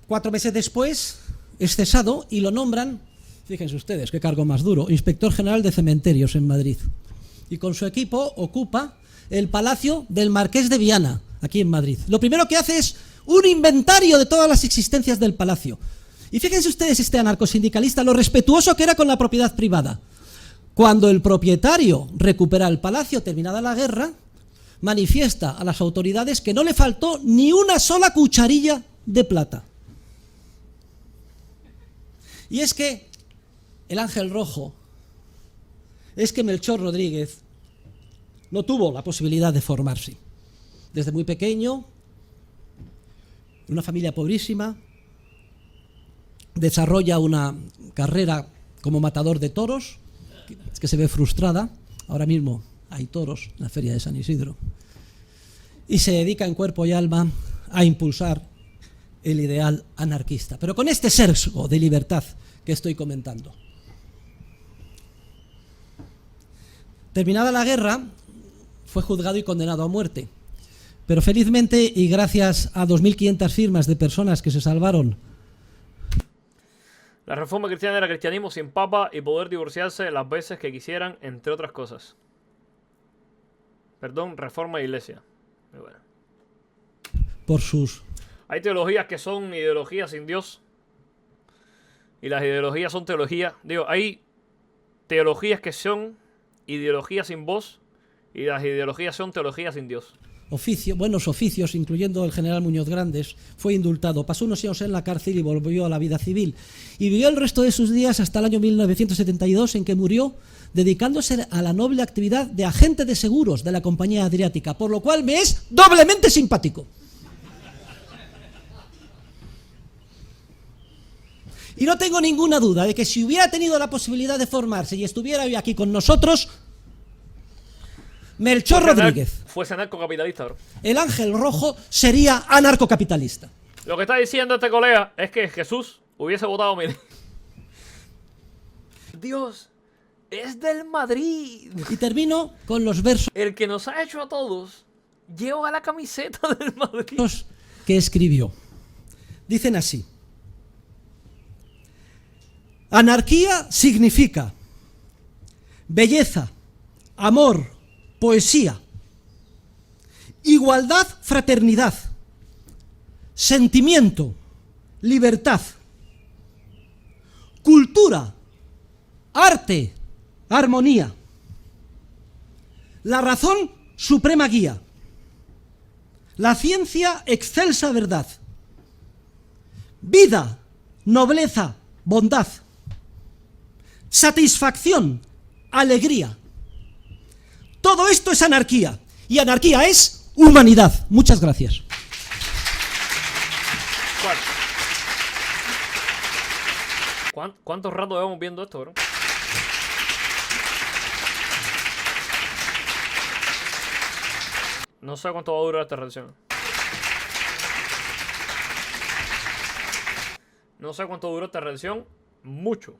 4 meses después es cesado y lo nombran, fíjense ustedes qué cargo más duro, inspector general de cementerios en Madrid. Y con su equipo ocupa el Palacio del Marqués de Viana, aquí en Madrid. Lo primero que hace es un inventario de todas las existencias del palacio. Y fíjense ustedes, este anarcosindicalista, lo respetuoso que era con la propiedad privada. Cuando el propietario recupera el palacio terminada la guerra, manifiesta a las autoridades que no le faltó ni una sola cucharilla de plata. Y es que el Ángel Rojo, es que Melchor Rodríguez no tuvo la posibilidad de formarse. Desde muy pequeño, en una familia pobrísima, desarrolla una carrera como matador de toros, que se ve frustrada. Ahora mismo hay toros en la feria de San Isidro. Y se dedica en cuerpo y alma a impulsar el ideal anarquista, pero con este sesgo de libertad que estoy comentando. Terminada la guerra, fue juzgado y condenado a muerte. Pero felizmente, y gracias a 2.500 firmas de personas que se salvaron. La reforma cristiana era cristianismo sin papa y poder divorciarse las veces que quisieran, entre otras cosas. Perdón, reforma e iglesia. Muy bueno. Por sus... Hay teologías que son ideologías sin Dios. Y las ideologías son teologías. Digo, hay teologías que son ideologías sin voz. Y las ideologías son teologías sin Dios. buenos oficios, incluyendo el general Muñoz Grandes, fue indultado, pasó unos años en la cárcel y volvió a la vida civil. Y vivió el resto de sus días hasta el año 1972, en que murió dedicándose a la noble actividad de agente de seguros de la compañía Adriática, por lo cual me es doblemente simpático. Y no tengo ninguna duda de que si hubiera tenido la posibilidad de formarse y estuviera hoy aquí con nosotros, Melchor Rodríguez, Fuese anarcocapitalista, bro. el ángel rojo, sería anarcocapitalista. Lo que está diciendo este colega es que Jesús hubiese votado a Milei. Dios es del Madrid. Y termino con los versos El que nos ha hecho a todos lleva la camiseta del Madrid. que escribió. Dicen así: anarquía significa belleza, amor, poesía, igualdad, fraternidad, sentimiento, libertad, cultura, arte, armonía, la razón, suprema guía, la ciencia, excelsa verdad, vida, nobleza, bondad, satisfacción, alegría. Todo esto es anarquía, y anarquía es humanidad. Muchas gracias. ¿Cuánto rato llevamos viendo esto, bro? No sé cuánto va a durar esta reacción. No sé cuánto duró esta reacción. Mucho.